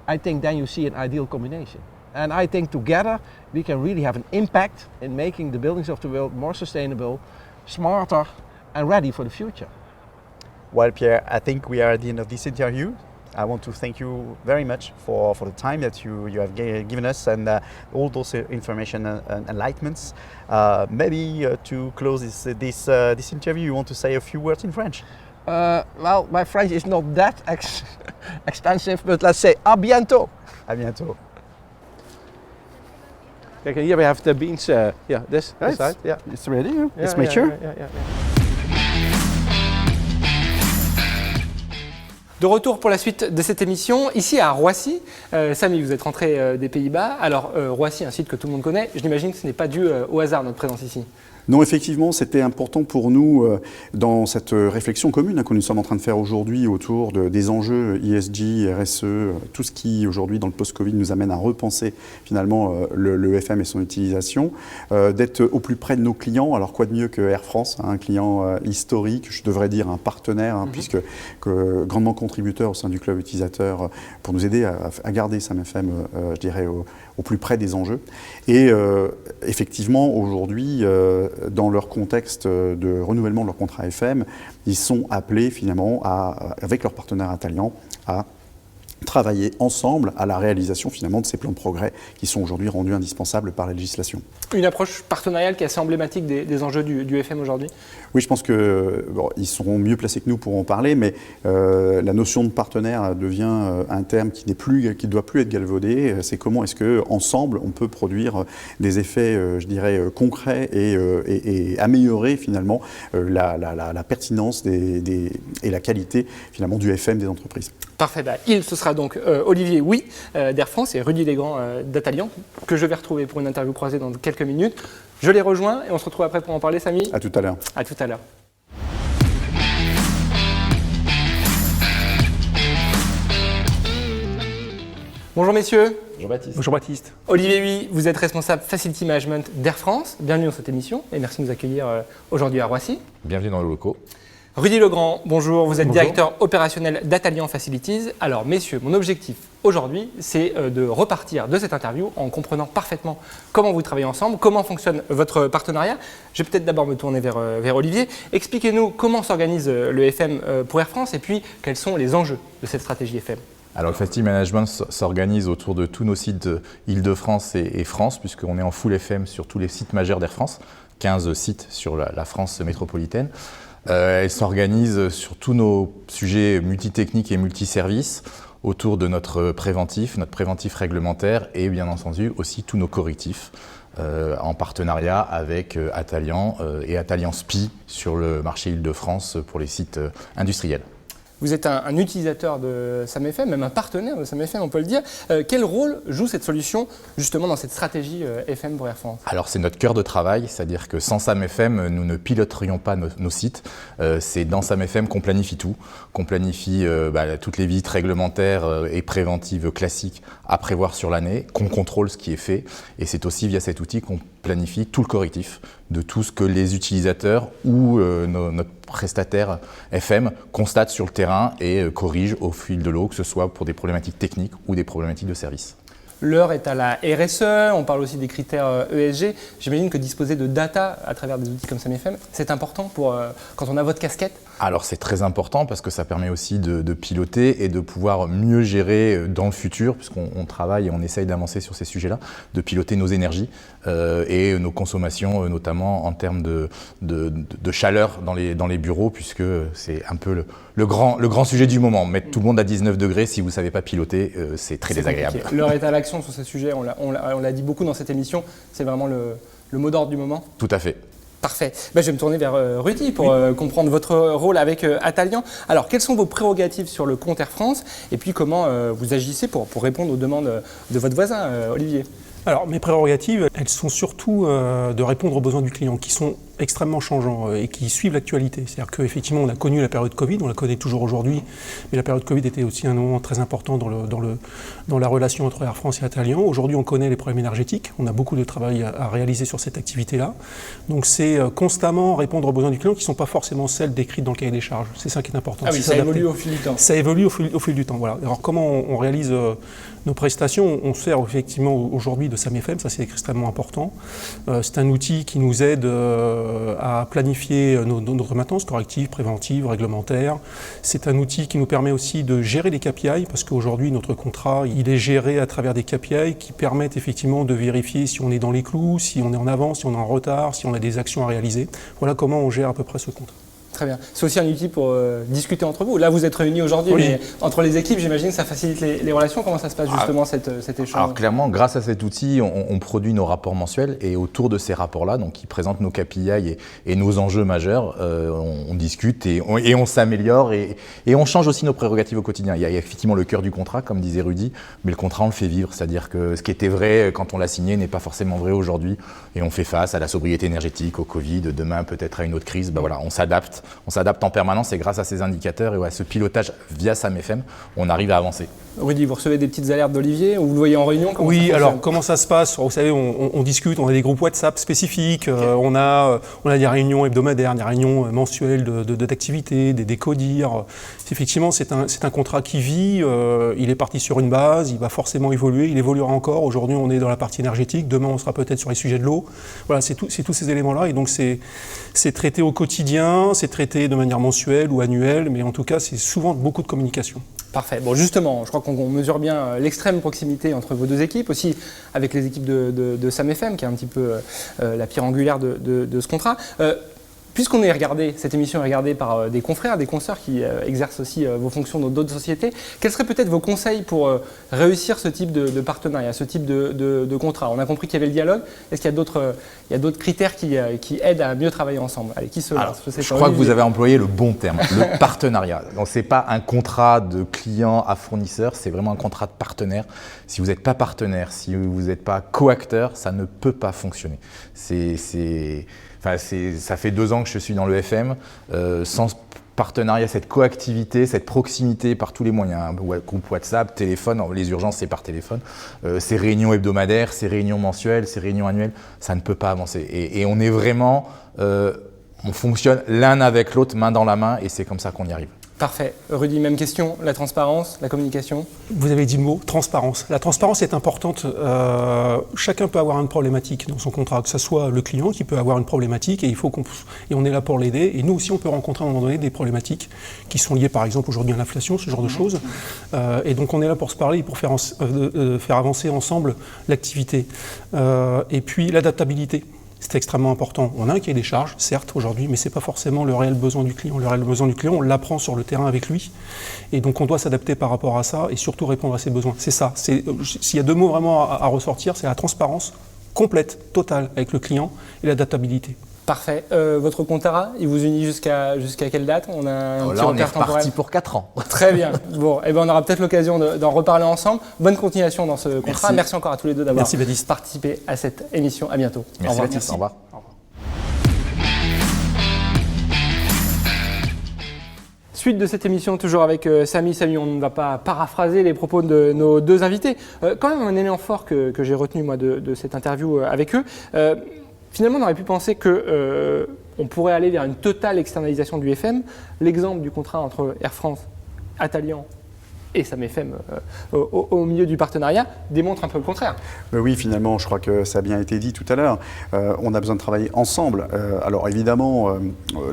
Speaker 6: I think then you see an ideal combination. And I think together we can really have an impact in making the buildings of the world more sustainable, smarter, and ready for the future.
Speaker 7: Well, Pierre, I think we are at the end of this interview. I want to thank you very much for the time that you have given us and all those information and enlightenments. Maybe to close this interview, you want to say a few words in French?
Speaker 6: Well, my French is not that extensive, but let's say à bientôt.
Speaker 7: À bientôt.
Speaker 6: Kijk, here we have the beans. This side. Yeah,
Speaker 7: it's ready. Let's make sure.
Speaker 6: Yeah.
Speaker 1: De retour pour la suite de cette émission, ici à Roissy. Samy, vous êtes rentré des Pays-Bas. Alors, Roissy, un site que tout le monde connaît. Je n'imagine que ce n'est pas dû au hasard, notre présence ici.
Speaker 2: Non, effectivement, c'était important pour nous dans cette réflexion commune que nous sommes en train de faire aujourd'hui autour des enjeux ESG, RSE, tout ce qui aujourd'hui dans le post-Covid nous amène à repenser finalement le FM et son utilisation, d'être au plus près de nos clients. Alors quoi de mieux que Air France, un client historique, je devrais dire un partenaire, puisque grandement contributeur au sein du club utilisateur pour nous aider à garder Sam FM, je dirais, au plus près des enjeux. Et effectivement, aujourd'hui, dans leur contexte de renouvellement de leur contrat FM, ils sont appelés finalement, avec leurs partenaires Atalian, à travailler ensemble à la réalisation finalement de ces plans de progrès qui sont aujourd'hui rendus indispensables par la législation.
Speaker 1: Une approche partenariale qui est assez emblématique des enjeux du FM aujourd'hui?
Speaker 2: Oui, je pense que ils seront mieux placés que nous pour en parler, mais la notion de partenaire devient un terme qui ne doit plus être galvaudé. C'est comment est-ce que ensemble on peut produire des effets, je dirais, concrets et améliorer finalement la pertinence et la qualité finalement du FM des entreprises.
Speaker 1: Parfait. Ce sera donc Olivier d'Air France et Rudy Legrand d'Atalian, que je vais retrouver pour une interview croisée dans quelques minutes. Je les rejoins et on se retrouve après pour en parler, Samy.
Speaker 2: À tout à l'heure.
Speaker 1: À tout à l'heure. Bonjour messieurs.
Speaker 3: Bonjour Baptiste.
Speaker 8: Bonjour Baptiste.
Speaker 1: Olivier Huy, vous êtes responsable Facility Management d'Air France. Bienvenue dans cette émission et merci de nous accueillir aujourd'hui à Roissy.
Speaker 9: Bienvenue dans nos locaux.
Speaker 1: Rudy Legrand, bonjour, vous êtes
Speaker 8: Bonjour.
Speaker 1: directeur opérationnel d'Atalian Facilities. Alors messieurs, mon objectif aujourd'hui, c'est de repartir de cette interview en comprenant parfaitement comment vous travaillez ensemble, comment fonctionne votre partenariat. Je vais peut-être d'abord me tourner vers Olivier. Expliquez-nous comment s'organise le FM pour Air France et puis quels sont les enjeux de cette stratégie FM.
Speaker 9: Alors le Facility Management s'organise autour de tous nos sites Île-de-France et France, puisqu'on est en full FM sur tous les sites majeurs d'Air France, 15 sites sur la France métropolitaine. Elle s'organise sur tous nos sujets multitechniques et multiservices autour de notre préventif réglementaire et bien entendu aussi tous nos correctifs en partenariat avec Atalian et Atalian SPI sur le marché Île-de-France pour les sites industriels.
Speaker 1: Vous êtes un utilisateur de Sam FM, même un partenaire de Sam FM, on peut le dire. Quel rôle joue cette solution justement dans cette stratégie FM pour Air France?
Speaker 9: Alors c'est notre cœur de travail, c'est-à-dire que sans Sam FM, nous ne piloterions pas nos sites. C'est dans Sam FM qu'on planifie tout, qu'on planifie toutes les visites réglementaires et préventives classiques à prévoir sur l'année, qu'on contrôle ce qui est fait. Et c'est aussi via cet outil qu'on planifie tout le correctif de tout ce que les utilisateurs ou notre prestataire FM constate sur le terrain et corrige au fil de l'eau, que ce soit pour des problématiques techniques ou des problématiques de service.
Speaker 1: L'heure est à la RSE, on parle aussi des critères ESG. J'imagine que disposer de data à travers des outils comme Sam FM, c'est important pour quand on a votre casquette.
Speaker 9: Alors c'est très important parce que ça permet aussi de piloter et de pouvoir mieux gérer dans le futur, puisqu'on travaille et on essaye d'avancer sur ces sujets-là, de piloter nos énergies et nos consommations, notamment en termes de chaleur dans les bureaux, puisque c'est un peu le grand sujet du moment. Mettre tout le monde à 19 degrés, si vous ne savez pas piloter, c'est très désagréable.
Speaker 1: L'heure est à l'action sur ce sujet, on l'a dit beaucoup dans cette émission, c'est vraiment le mot d'ordre du moment.
Speaker 9: Tout à fait.
Speaker 1: Parfait. Je vais me tourner vers Rudy pour comprendre votre rôle avec Atalian. Alors, quelles sont vos prérogatives sur le compte Air France et puis comment vous agissez pour répondre aux demandes de votre voisin, Olivier?
Speaker 8: Alors, mes prérogatives, elles sont surtout de répondre aux besoins du client, qui sont extrêmement changeants et qui suivent l'actualité. C'est-à-dire qu'effectivement, on a connu la période Covid, on la connaît toujours aujourd'hui, mais la période Covid était aussi un moment très important dans la relation entre Air France et Atalian. Aujourd'hui, on connaît les problèmes énergétiques, on a beaucoup de travail à réaliser sur cette activité-là. Donc, c'est constamment répondre aux besoins du client qui ne sont pas forcément celles décrites dans le cahier des charges. C'est ça qui est important.
Speaker 1: Ah oui, ça évolue au fil du temps.
Speaker 8: Ça évolue au fil du temps, voilà. Alors, comment on réalise nos prestations? On sert effectivement aujourd'hui de Sam FM, ça c'est extrêmement important. C'est un outil qui nous aide à planifier notre maintenance corrective, préventive, réglementaire. C'est un outil qui nous permet aussi de gérer les KPI, parce qu'aujourd'hui notre contrat il est géré à travers des KPI qui permettent effectivement de vérifier si on est dans les clous, si on est en avance, si on est en retard, si on a des actions à réaliser. Voilà comment on gère à peu près ce compte.
Speaker 1: Très bien. C'est aussi un outil pour discuter entre vous. Là, vous êtes réunis aujourd'hui,
Speaker 8: Oui.
Speaker 1: mais entre les équipes, j'imagine que ça facilite les relations. Comment ça se passe justement cet échange?
Speaker 9: Alors clairement, grâce à cet outil, on produit nos rapports mensuels et autour de ces rapports-là, donc qui présentent nos KPI et nos enjeux majeurs, on discute et on s'améliore et on change aussi nos prérogatives au quotidien. Il y a effectivement le cœur du contrat, comme disait Rudy, mais le contrat, on le fait vivre. C'est-à-dire que ce qui était vrai quand on l'a signé n'est pas forcément vrai aujourd'hui et on fait face à la sobriété énergétique, au Covid, demain peut-être à une autre crise. Ben voilà, on s'adapte en permanence et grâce à ces indicateurs et à ce pilotage via SAM-FM, on arrive à avancer.
Speaker 1: Rudy, vous recevez des petites alertes d'Olivier ou vous le voyez en réunion?
Speaker 8: Oui, alors comment ça se passe? Vous savez, on discute, on a des groupes WhatsApp spécifiques, on a des réunions hebdomadaires, des réunions mensuelles d'activités, des CODIR. Effectivement, c'est un contrat qui vit, il est parti sur une base, il va forcément évoluer, il évoluera encore. Aujourd'hui, on est dans la partie énergétique, demain, on sera peut-être sur les sujets de l'eau. Voilà, c'est tous ces éléments-là et donc c'est traité au quotidien, c'est traité de manière mensuelle ou annuelle, mais en tout cas, c'est souvent beaucoup de communication.
Speaker 1: Parfait. Bon, justement, je crois qu'on mesure bien l'extrême proximité entre vos deux équipes, aussi avec les équipes de SAM-FM, qui est un petit peu la pierre angulaire de ce contrat. Puisqu'on est cette émission est regardée par des confrères, des consoeurs qui exercent aussi vos fonctions dans d'autres sociétés, quels seraient peut-être vos conseils pour réussir ce type de partenariat, ce type de contrat? On a compris qu'il y avait le dialogue. Est-ce qu'il y a d'autres critères qui aident à mieux travailler ensemble? Allez, qui se lance?
Speaker 9: Je crois que vous avez employé le bon terme, le partenariat. Donc ce n'est pas un contrat de client à fournisseur, c'est vraiment un contrat de partenaire. Si vous n'êtes pas partenaire, si vous n'êtes pas co-acteur, ça ne peut pas fonctionner. Ça fait 2 ans que je suis dans le FM. Sans partenariat, cette coactivité, cette proximité par tous les moyens, groupe WhatsApp, téléphone, les urgences c'est par téléphone, ces réunions hebdomadaires, ces réunions mensuelles, ces réunions annuelles, ça ne peut pas avancer. Et on est vraiment, on fonctionne l'un avec l'autre, main dans la main, et c'est comme ça qu'on y arrive.
Speaker 1: Parfait. Rudy, même question, la transparence, la communication?
Speaker 8: Vous avez dit le mot, transparence. La transparence est importante. Chacun peut avoir une problématique dans son contrat, que ce soit le client qui peut avoir une problématique et on est là pour l'aider. Et nous aussi, on peut rencontrer à un moment donné des problématiques qui sont liées par exemple aujourd'hui à l'inflation, ce genre de choses. Et donc on est là pour se parler et pour faire avancer ensemble l'activité. Et puis l'adaptabilité. C'est extrêmement important. On a un cahier des charges, certes, aujourd'hui, mais ce n'est pas forcément le réel besoin du client. Le réel besoin du client, on l'apprend sur le terrain avec lui. Et donc, on doit s'adapter par rapport à ça et surtout répondre à ses besoins. C'est ça. S'il y a 2 mots vraiment à ressortir, c'est la transparence complète, totale avec le client et l'adaptabilité.
Speaker 1: Parfait. Votre contrat, il vous unit jusqu'à quelle date? On a un petit
Speaker 9: on est
Speaker 1: repère temporel.
Speaker 9: reparti pour 4 ans.
Speaker 1: Très bien. Bon, on aura peut-être l'occasion d'en reparler ensemble. Bonne continuation dans ce contrat. Merci encore à tous les deux d'avoir participé à cette émission. À bientôt.
Speaker 9: Merci Baptiste. Au revoir.
Speaker 1: Suite de cette émission, toujours avec Samy. Samy, on ne va pas paraphraser les propos de nos 2 invités. Quand même un élément fort que j'ai retenu moi de cette interview avec eux. Finalement, on aurait pu penser qu'on pourrait aller vers une totale externalisation du FM. L'exemple du contrat entre Air France, Atalian et SAM-FM au milieu du partenariat démontre un peu le contraire.
Speaker 2: Oui, finalement, je crois que ça a bien été dit tout à l'heure. On a besoin de travailler ensemble. Alors évidemment,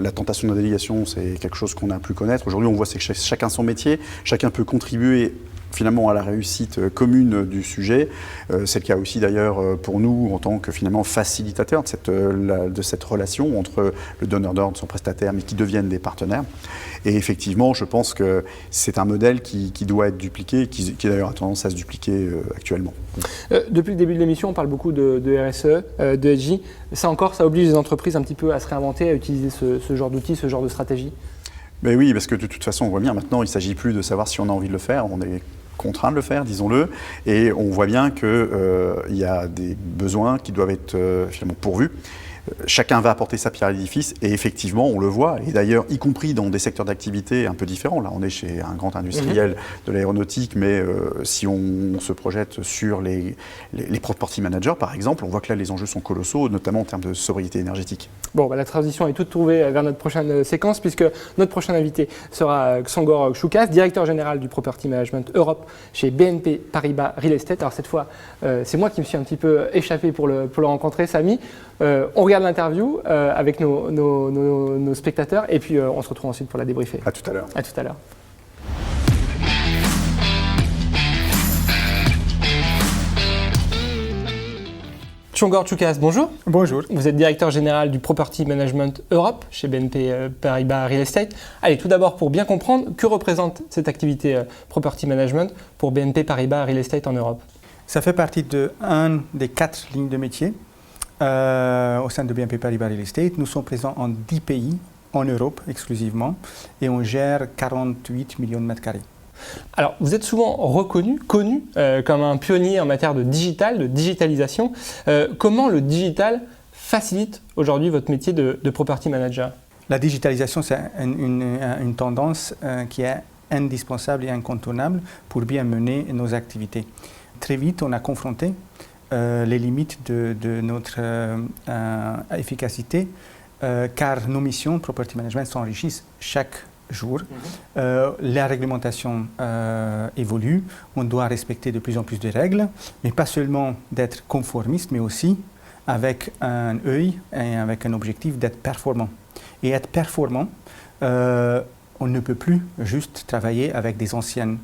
Speaker 2: la tentation de la délégation, c'est quelque chose qu'on a pu connaître. Aujourd'hui, on voit que chacun son métier, chacun peut contribuer finalement à la réussite commune du sujet. C'est le cas aussi d'ailleurs pour nous en tant que finalement facilitateurs de cette relation entre le donneur d'ordre, son prestataire, mais qui deviennent des partenaires. Et effectivement, je pense que c'est un modèle qui doit être dupliqué, qui d'ailleurs a tendance à se dupliquer actuellement.
Speaker 1: Depuis le début de l'émission, on parle beaucoup de RSE, de ESG. Ça encore, ça oblige les entreprises un petit peu à se réinventer, à utiliser ce genre d'outils, ce genre de stratégie?
Speaker 2: Mais oui, parce que de toute façon, on voit bien maintenant, il ne s'agit plus de savoir si on a envie de le faire. On est contraint de le faire, disons-le, et on voit bien qu'il y a des besoins qui doivent être finalement pourvus. Chacun va apporter sa pierre à l'édifice et effectivement, on le voit. Et d'ailleurs, y compris dans des secteurs d'activité un peu différents. Là, on est chez un grand industriel de l'aéronautique, mais si on se projette sur les property managers, par exemple, on voit que là, les enjeux sont colossaux, notamment en termes de sobriété énergétique.
Speaker 1: Bon, la transition est toute trouvée vers notre prochaine séquence, puisque notre prochain invité sera Xangor Choukas, directeur général du Property Management Europe chez BNP Paribas Real Estate. Alors cette fois, c'est moi qui me suis un petit peu échappé pour le rencontrer, Samy. On regarde l'interview avec nos spectateurs et puis on se retrouve ensuite pour la débriefer.
Speaker 2: À tout à l'heure.
Speaker 1: À tout à l'heure. Tchongor Choukas, bonjour.
Speaker 10: Bonjour.
Speaker 1: Vous êtes directeur général du Property Management Europe chez BNP Paribas Real Estate. Allez, tout d'abord, pour bien comprendre, que représente cette activité Property Management pour BNP Paribas Real Estate en Europe?
Speaker 10: Ça fait partie d'une des 4 lignes de métier au sein de BNP Paribas Real Estate. Nous sommes présents en 10 pays en Europe exclusivement et on gère 48 millions de mètres carrés.
Speaker 1: Alors, vous êtes souvent connu comme un pionnier en matière de digitalisation. Comment le digital facilite aujourd'hui votre métier de property manager?
Speaker 10: La digitalisation, c'est une tendance qui est indispensable et incontournable pour bien mener nos activités. Très vite, on a confronté les limites de notre efficacité car nos missions property management s'enrichissent chaque jour. La réglementation évolue, on doit respecter de plus en plus de règles, mais pas seulement d'être conformiste, mais aussi avec un œil et avec un objectif d'être performant. Et être performant, on ne peut plus juste travailler avec des anciens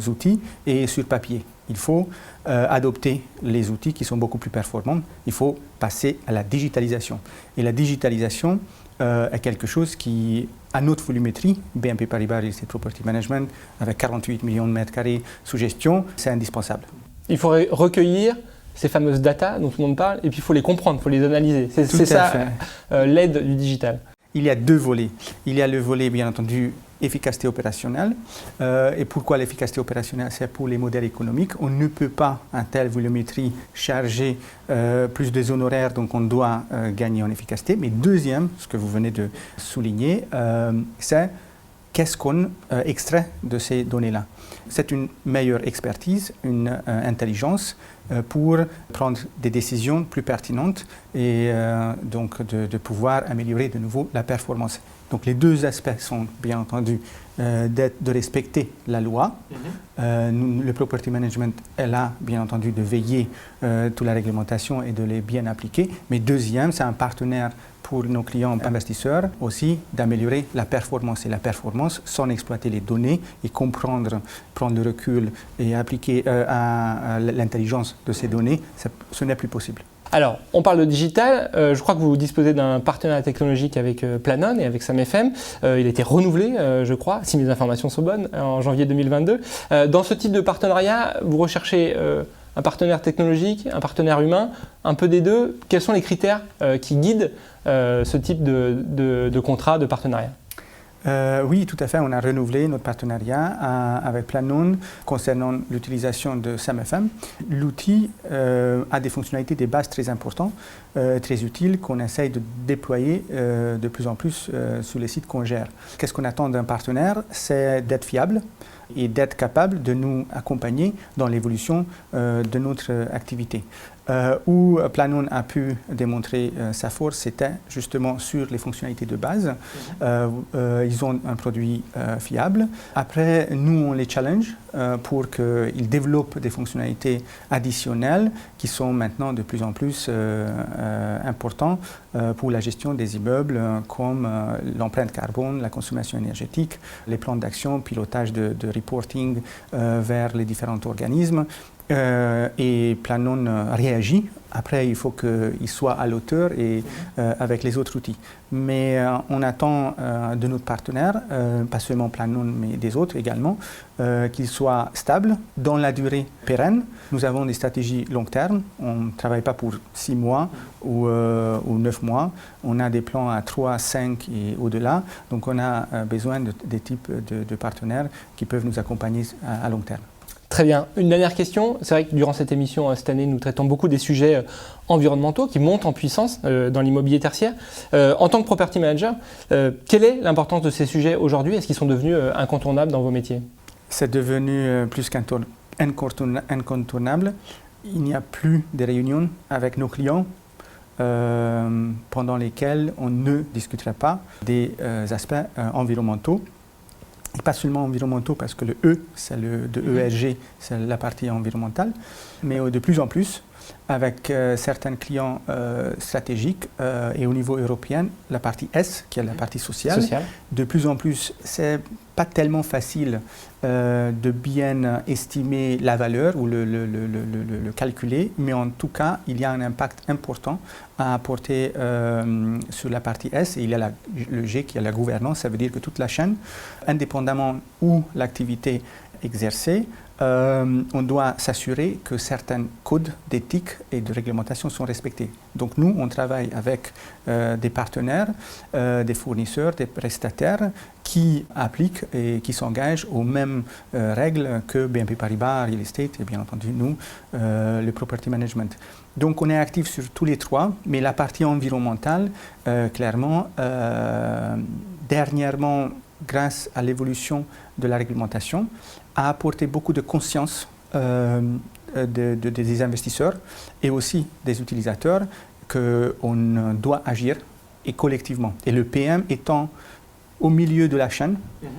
Speaker 10: outils et sur papier. Il faut adopter les outils qui sont beaucoup plus performants. Il faut passer à la digitalisation. Et la digitalisation est quelque chose qui, à notre volumétrie, BNP Paribas Real Estate Property Management, avec 48 millions de mètres carrés sous gestion, c'est indispensable.
Speaker 1: Il faut recueillir ces fameuses data dont tout le monde parle, et puis il faut les comprendre, il faut les analyser. C'est ça l'aide du digital.
Speaker 10: Il y a 2 volets. Il y a le volet, bien entendu, efficacité opérationnelle. Et pourquoi l'efficacité opérationnelle? C'est pour les modèles économiques. On ne peut pas, à telle volumétrie, charger plus de honoraires, donc on doit gagner en efficacité. Mais deuxième, ce que vous venez de souligner, c'est qu'est-ce qu'on extrait de ces données-là. C'est une meilleure expertise, une intelligence pour prendre des décisions plus pertinentes et donc de pouvoir améliorer de nouveau la performance. Donc les 2 aspects sont bien entendu de respecter la loi. Le property management est là, bien entendu, de veiller toute la réglementation et de les bien appliquer. Mais deuxième, c'est un partenaire pour nos clients investisseurs aussi d'améliorer la performance. Et la performance, sans exploiter les données et prendre le recul et appliquer à l'intelligence de ces données, ce n'est plus possible.
Speaker 1: Alors, on parle de digital. Je crois que vous disposez d'un partenariat technologique avec Planon et avec SAM-FM. Il a été renouvelé, je crois, si mes informations sont bonnes, en janvier 2022. Dans ce type de partenariat, vous recherchez un partenaire technologique, un partenaire humain, un peu des deux. Quels sont les critères qui guident ce type de contrat, de partenariat?
Speaker 10: Oui, tout à fait. On a renouvelé notre partenariat avec Planon concernant l'utilisation de SAM-FM. L'outil a des fonctionnalités de base très importantes, très utiles, qu'on essaye de déployer de plus en plus sur les sites qu'on gère. Qu'est-ce qu'on attend d'un partenaire? C'est d'être fiable et d'être capable de nous accompagner dans l'évolution de notre activité. Où Planon a pu démontrer sa force, c'était justement sur les fonctionnalités de base. Ils ont un produit fiable. Après, nous, on les challenge pour qu'ils développent des fonctionnalités additionnelles qui sont maintenant de plus en plus importantes pour la gestion des immeubles, comme l'empreinte carbone, la consommation énergétique, les plans d'action, pilotage de reporting vers les différents organismes. Et Planon réagit. Après, il faut qu'il soit à l'auteur et avec les autres outils. Mais on attend de notre partenaire, pas seulement Planon, mais des autres également, qu'il soit stable dans la durée pérenne. Nous avons des stratégies long terme. On ne travaille pas pour 6 mois ou 9 mois. On a des plans à 3, 5 et au-delà. Donc on a besoin des types de partenaires qui peuvent nous accompagner à long terme.
Speaker 1: Très bien. Une dernière question. C'est vrai que durant cette émission, cette année, nous traitons beaucoup des sujets environnementaux qui montent en puissance dans l'immobilier tertiaire. En tant que property manager, quelle est l'importance de ces sujets aujourd'hui? Est-ce qu'ils sont devenus incontournables dans vos métiers?
Speaker 10: C'est devenu plus qu'incontournable. Il n'y a plus de réunions avec nos clients pendant lesquelles on ne discuterait pas des aspects environnementaux. Et pas seulement environnementaux, parce que le E, c'est de ESG, c'est la partie environnementale, mais de plus en plus, avec certains clients stratégiques et au niveau européen, la partie S, qui est la partie sociale. De plus en plus, c'est pas tellement facile de bien estimer la valeur ou le calculer, mais en tout cas, il y a un impact important à apporter sur la partie S. Et il y a le G qui est la gouvernance, ça veut dire que toute la chaîne, indépendamment où l'activité est exercée, on doit s'assurer que certains codes d'éthique et de réglementation sont respectés. Donc nous, on travaille avec des partenaires, des fournisseurs, des prestataires qui appliquent et qui s'engagent aux mêmes règles que BNP Paribas, Real Estate et bien entendu nous, le Property Management. Donc on est actif sur tous les trois, mais la partie environnementale, clairement, dernièrement, grâce à l'évolution de la réglementation, a apporté beaucoup de conscience des investisseurs et aussi des utilisateurs qu'on doit agir et collectivement. Et le PM étant au milieu de la chaîne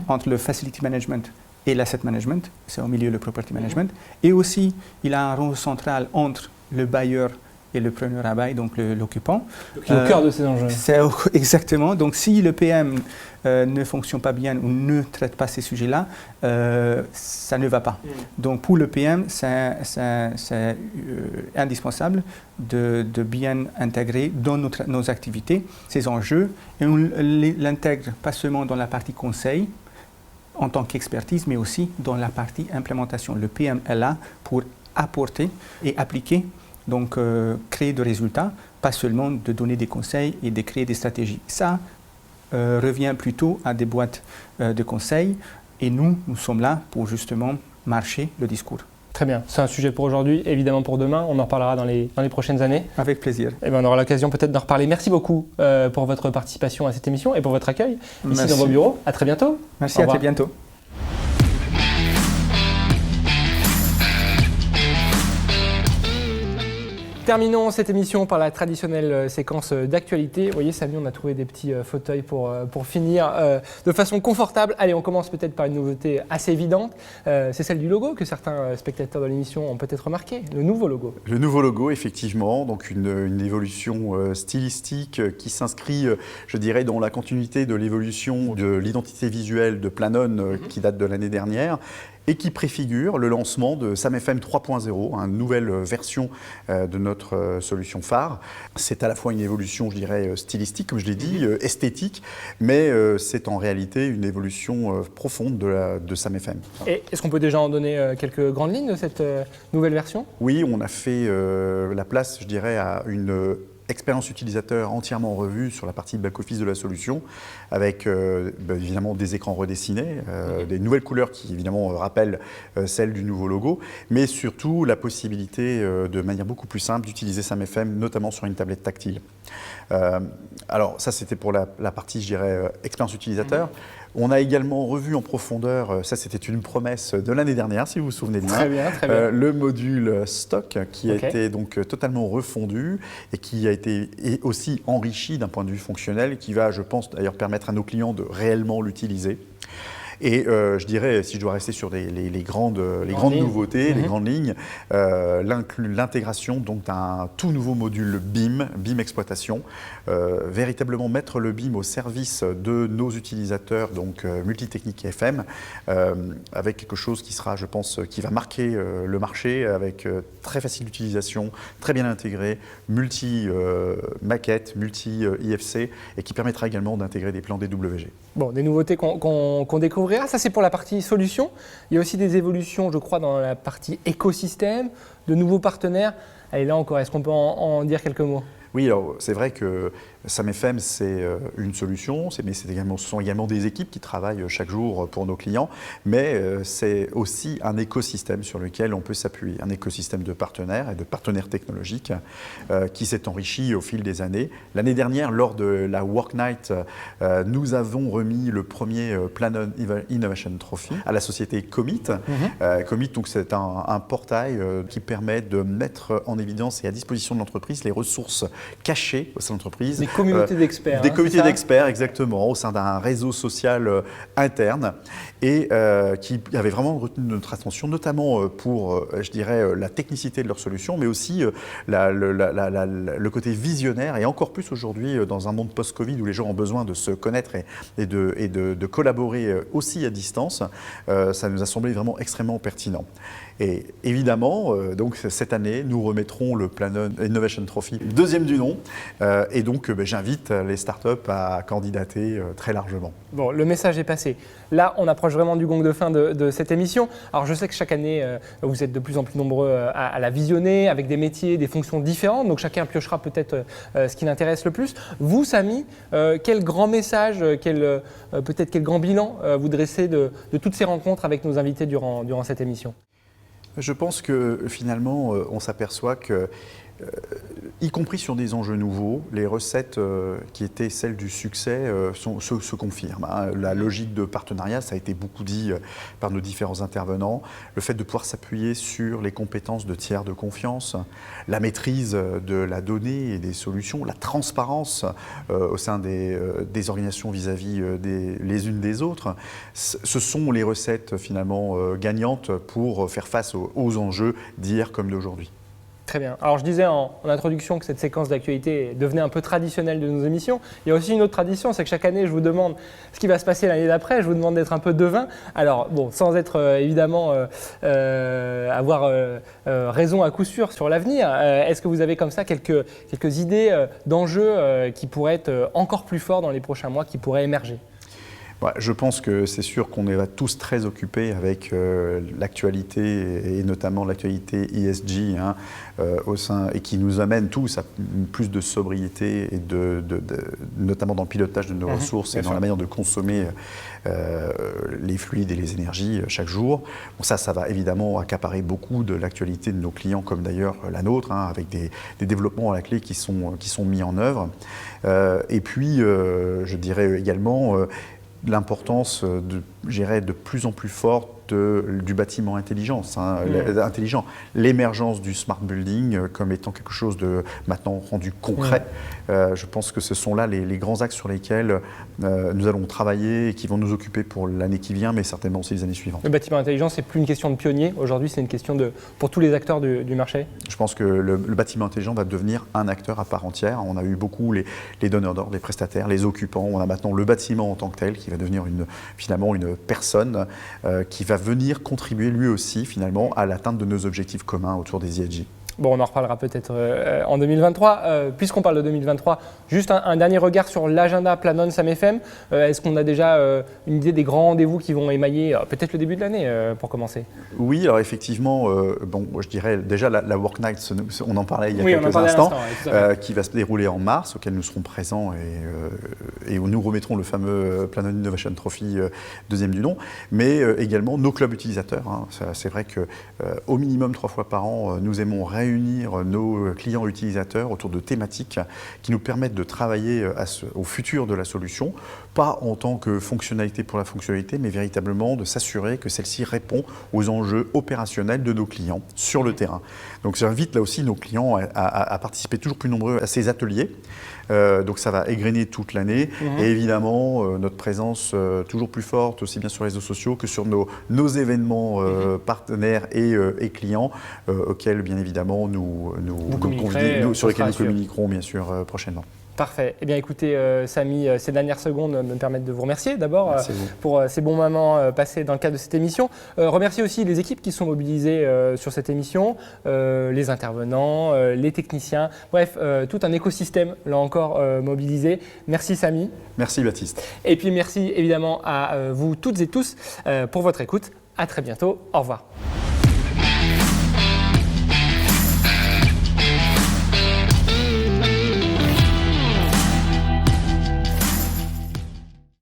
Speaker 10: entre le facility management et l'asset management, c'est au milieu le property management, et aussi il a un rôle central entre le bailleur et le preneur à bail, donc l'occupant.
Speaker 1: Qui est au cœur de ces enjeux.
Speaker 10: Exactement. Donc si le PM ne fonctionne pas bien ou ne traite pas ces sujets-là, ça ne va pas. Donc pour le PM, c'est indispensable de bien intégrer dans nos activités ces enjeux. Et on l'intègre pas seulement dans la partie conseil, en tant qu'expertise, mais aussi dans la partie implémentation. Le PM est là pour apporter et appliquer, donc créer des résultats, pas seulement de donner des conseils et de créer des stratégies. Ça revient plutôt à des boîtes de conseils et nous sommes là pour justement marcher le discours.
Speaker 1: Très bien, c'est un sujet pour aujourd'hui, évidemment pour demain, on en reparlera dans les prochaines années.
Speaker 10: Avec plaisir.
Speaker 1: Et on aura l'occasion peut-être d'en reparler. Merci beaucoup pour votre participation à cette émission et pour votre accueil ici dans vos bureaux. À très bientôt.
Speaker 10: Merci, à très bientôt.
Speaker 1: Terminons cette émission par la traditionnelle séquence d'actualité. Vous voyez, Samy, on a trouvé des petits fauteuils pour finir de façon confortable. Allez, on commence peut-être par une nouveauté assez évidente. C'est celle du logo que certains spectateurs de l'émission ont peut-être remarqué, le nouveau logo.
Speaker 2: Le nouveau logo, effectivement, donc une évolution stylistique qui s'inscrit, je dirais, dans la continuité de l'évolution de l'identité visuelle de Planon qui date de l'année dernière, et qui préfigure le lancement de SamFM 3.0, une nouvelle version de notre solution phare. C'est à la fois une évolution, je dirais, stylistique, comme je l'ai dit, esthétique, mais c'est en réalité une évolution profonde de SamFM.
Speaker 1: Et est-ce qu'on peut déjà en donner quelques grandes lignes de cette nouvelle version ?
Speaker 2: Oui, on a fait la place, je dirais, à une expérience utilisateur entièrement revue sur la partie back-office de la solution, avec évidemment des écrans redessinés, des nouvelles couleurs qui évidemment rappellent celles du nouveau logo, mais surtout la possibilité de manière beaucoup plus simple d'utiliser SamFM, notamment sur une tablette tactile. Alors ça c'était pour la partie, je dirais, expérience utilisateur. On a également revu en profondeur, ça c'était une promesse de l'année dernière, si vous vous souvenez bien,
Speaker 1: très bien.
Speaker 2: le module stock qui a été donc totalement refondu et qui a été aussi enrichi d'un point de vue fonctionnel, qui va, je pense, d'ailleurs permettre à nos clients de réellement l'utiliser. Et je dirais, si je dois rester sur les grandes nouveautés, les grandes lignes, l'intégration d'un tout nouveau module BIM Exploitation, véritablement mettre le BIM au service de nos utilisateurs, donc multitechnique et FM, avec quelque chose qui sera, je pense, qui va marquer le marché, avec très facile d'utilisation, très bien intégré, multi-maquette, multi-IFC, et qui permettra également d'intégrer des plans DWG.
Speaker 1: Bon, des nouveautés qu'on découvrira. Ça, c'est pour la partie solution. Il y a aussi des évolutions, je crois, dans la partie écosystème, de nouveaux partenaires. Allez, là encore, est-ce qu'on peut en dire quelques mots ?
Speaker 2: Oui, alors c'est vrai que SamFM, c'est une solution, mais ce sont également des équipes qui travaillent chaque jour pour nos clients, mais c'est aussi un écosystème sur lequel on peut s'appuyer, un écosystème de partenaires et de partenaires technologiques qui s'est enrichi au fil des années. L'année dernière, lors de la Work Night, nous avons remis le premier Planon Innovation Trophy à la société Commit. Commit, donc, c'est un portail qui permet de mettre en évidence et à disposition de l'entreprise les ressources cachées au sein de l'entreprise.
Speaker 1: Communauté d'experts.
Speaker 2: Des
Speaker 1: hein,
Speaker 2: comités
Speaker 1: c'est ça
Speaker 2: d'experts, exactement, au sein d'un réseau social interne et qui avait vraiment retenu notre attention, notamment pour, je dirais, la technicité de leurs solutions, mais aussi le côté visionnaire, et encore plus aujourd'hui dans un monde post-Covid où les gens ont besoin de se connaître et de collaborer aussi à distance. Ça nous a semblé vraiment extrêmement pertinent. Et évidemment, donc cette année, nous remettrons le Planon Innovation Trophy, deuxième du nom. Et donc, j'invite les startups à candidater très largement.
Speaker 1: Bon, le message est passé. Là, on approche vraiment du gong de fin de cette émission. Alors, je sais que chaque année, vous êtes de plus en plus nombreux à la visionner, avec des métiers, des fonctions différentes. Donc, chacun piochera peut-être ce qui l'intéresse le plus. Vous, Samy, quel grand message, peut-être quel grand bilan vous dressez de toutes ces rencontres avec nos invités durant cette émission ?
Speaker 2: Je pense que finalement, on s'aperçoit que, y compris sur des enjeux nouveaux, les recettes qui étaient celles du succès se confirment. Hein. La logique de partenariat, ça a été beaucoup dit par nos différents intervenants. Le fait de pouvoir s'appuyer sur les compétences de tiers de confiance, la maîtrise de la donnée et des solutions, la transparence au sein des organisations vis-à-vis les unes des autres, ce sont les recettes finalement gagnantes pour faire face aux enjeux d'hier comme d'aujourd'hui.
Speaker 1: Très bien. Alors je disais en introduction que cette séquence d'actualité devenait un peu traditionnelle de nos émissions. Il y a aussi une autre tradition, c'est que chaque année je vous demande ce qui va se passer l'année d'après. Je vous demande d'être un peu devin. Alors bon, sans être évidemment avoir raison à coup sûr sur l'avenir, est-ce que vous avez comme ça quelques idées d'enjeux qui pourraient être encore plus forts dans les prochains mois, qui pourraient émerger ?
Speaker 2: Ouais, je pense que c'est sûr qu'on est tous très occupés avec l'actualité et notamment l'actualité ESG au sein, et qui nous amène tous à plus de sobriété et notamment dans le pilotage de nos ressources et dans la manière de consommer les fluides et les énergies chaque jour. Bon, ça va évidemment accaparer beaucoup de l'actualité de nos clients, comme d'ailleurs la nôtre, avec des développements à la clé qui sont mis en œuvre. Et puis, je dirais également l'importance de plus en plus forte du bâtiment intelligent, l'émergence du smart building comme étant quelque chose de maintenant rendu concret. Je pense que ce sont là les grands axes sur lesquels nous allons travailler et qui vont nous occuper pour l'année qui vient, mais certainement aussi les années suivantes. Le
Speaker 1: bâtiment intelligent, c'est plus une question de pionnier. Aujourd'hui, c'est une question pour tous les acteurs du marché.
Speaker 2: Je pense que le bâtiment intelligent va devenir un acteur à part entière. On a eu beaucoup les donneurs d'ordre, les prestataires, les occupants. On a maintenant le bâtiment en tant que tel qui va devenir finalement une personne qui va venir contribuer lui aussi finalement à l'atteinte de nos objectifs communs autour des ESG.
Speaker 1: Bon, on en reparlera peut-être en 2023. Puisqu'on parle de 2023, juste un dernier regard sur l'agenda Planon SAM-FM. Est-ce qu'on a déjà une idée des grands rendez-vous qui vont émailler peut-être le début de l'année pour commencer ?
Speaker 2: Oui, alors effectivement, je dirais déjà la Work Night, on en parlait il y a quelques instants, qui va se dérouler en mars, auquel nous serons présents et où nous remettrons le fameux Planon Innovation Trophy deuxième du nom, mais également nos clubs utilisateurs. C'est vrai qu'au minimum 3 fois par an, nous aimons réunir nos clients utilisateurs autour de thématiques qui nous permettent de travailler au futur de la solution, pas en tant que fonctionnalité pour la fonctionnalité, mais véritablement de s'assurer que celle-ci répond aux enjeux opérationnels de nos clients sur le terrain. Donc j'invite là aussi nos clients à participer toujours plus nombreux à ces ateliers. Donc ça va égrener toute l'année et évidemment notre présence toujours plus forte aussi bien sur les réseaux sociaux que sur nos événements partenaires et clients auxquels bien évidemment sur lesquels nous communiquerons bien sûr prochainement.
Speaker 1: Parfait. Eh bien, écoutez, Samy, ces dernières secondes me permettent de vous remercier d'abord pour ces bons moments passés dans le cadre de cette émission. Remercier aussi les équipes qui sont mobilisées sur cette émission, les intervenants, les techniciens, bref, tout un écosystème, là encore, mobilisé. Merci, Samy.
Speaker 2: Merci, Baptiste.
Speaker 1: Et puis, merci évidemment à vous toutes et tous pour votre écoute. À très bientôt. Au revoir.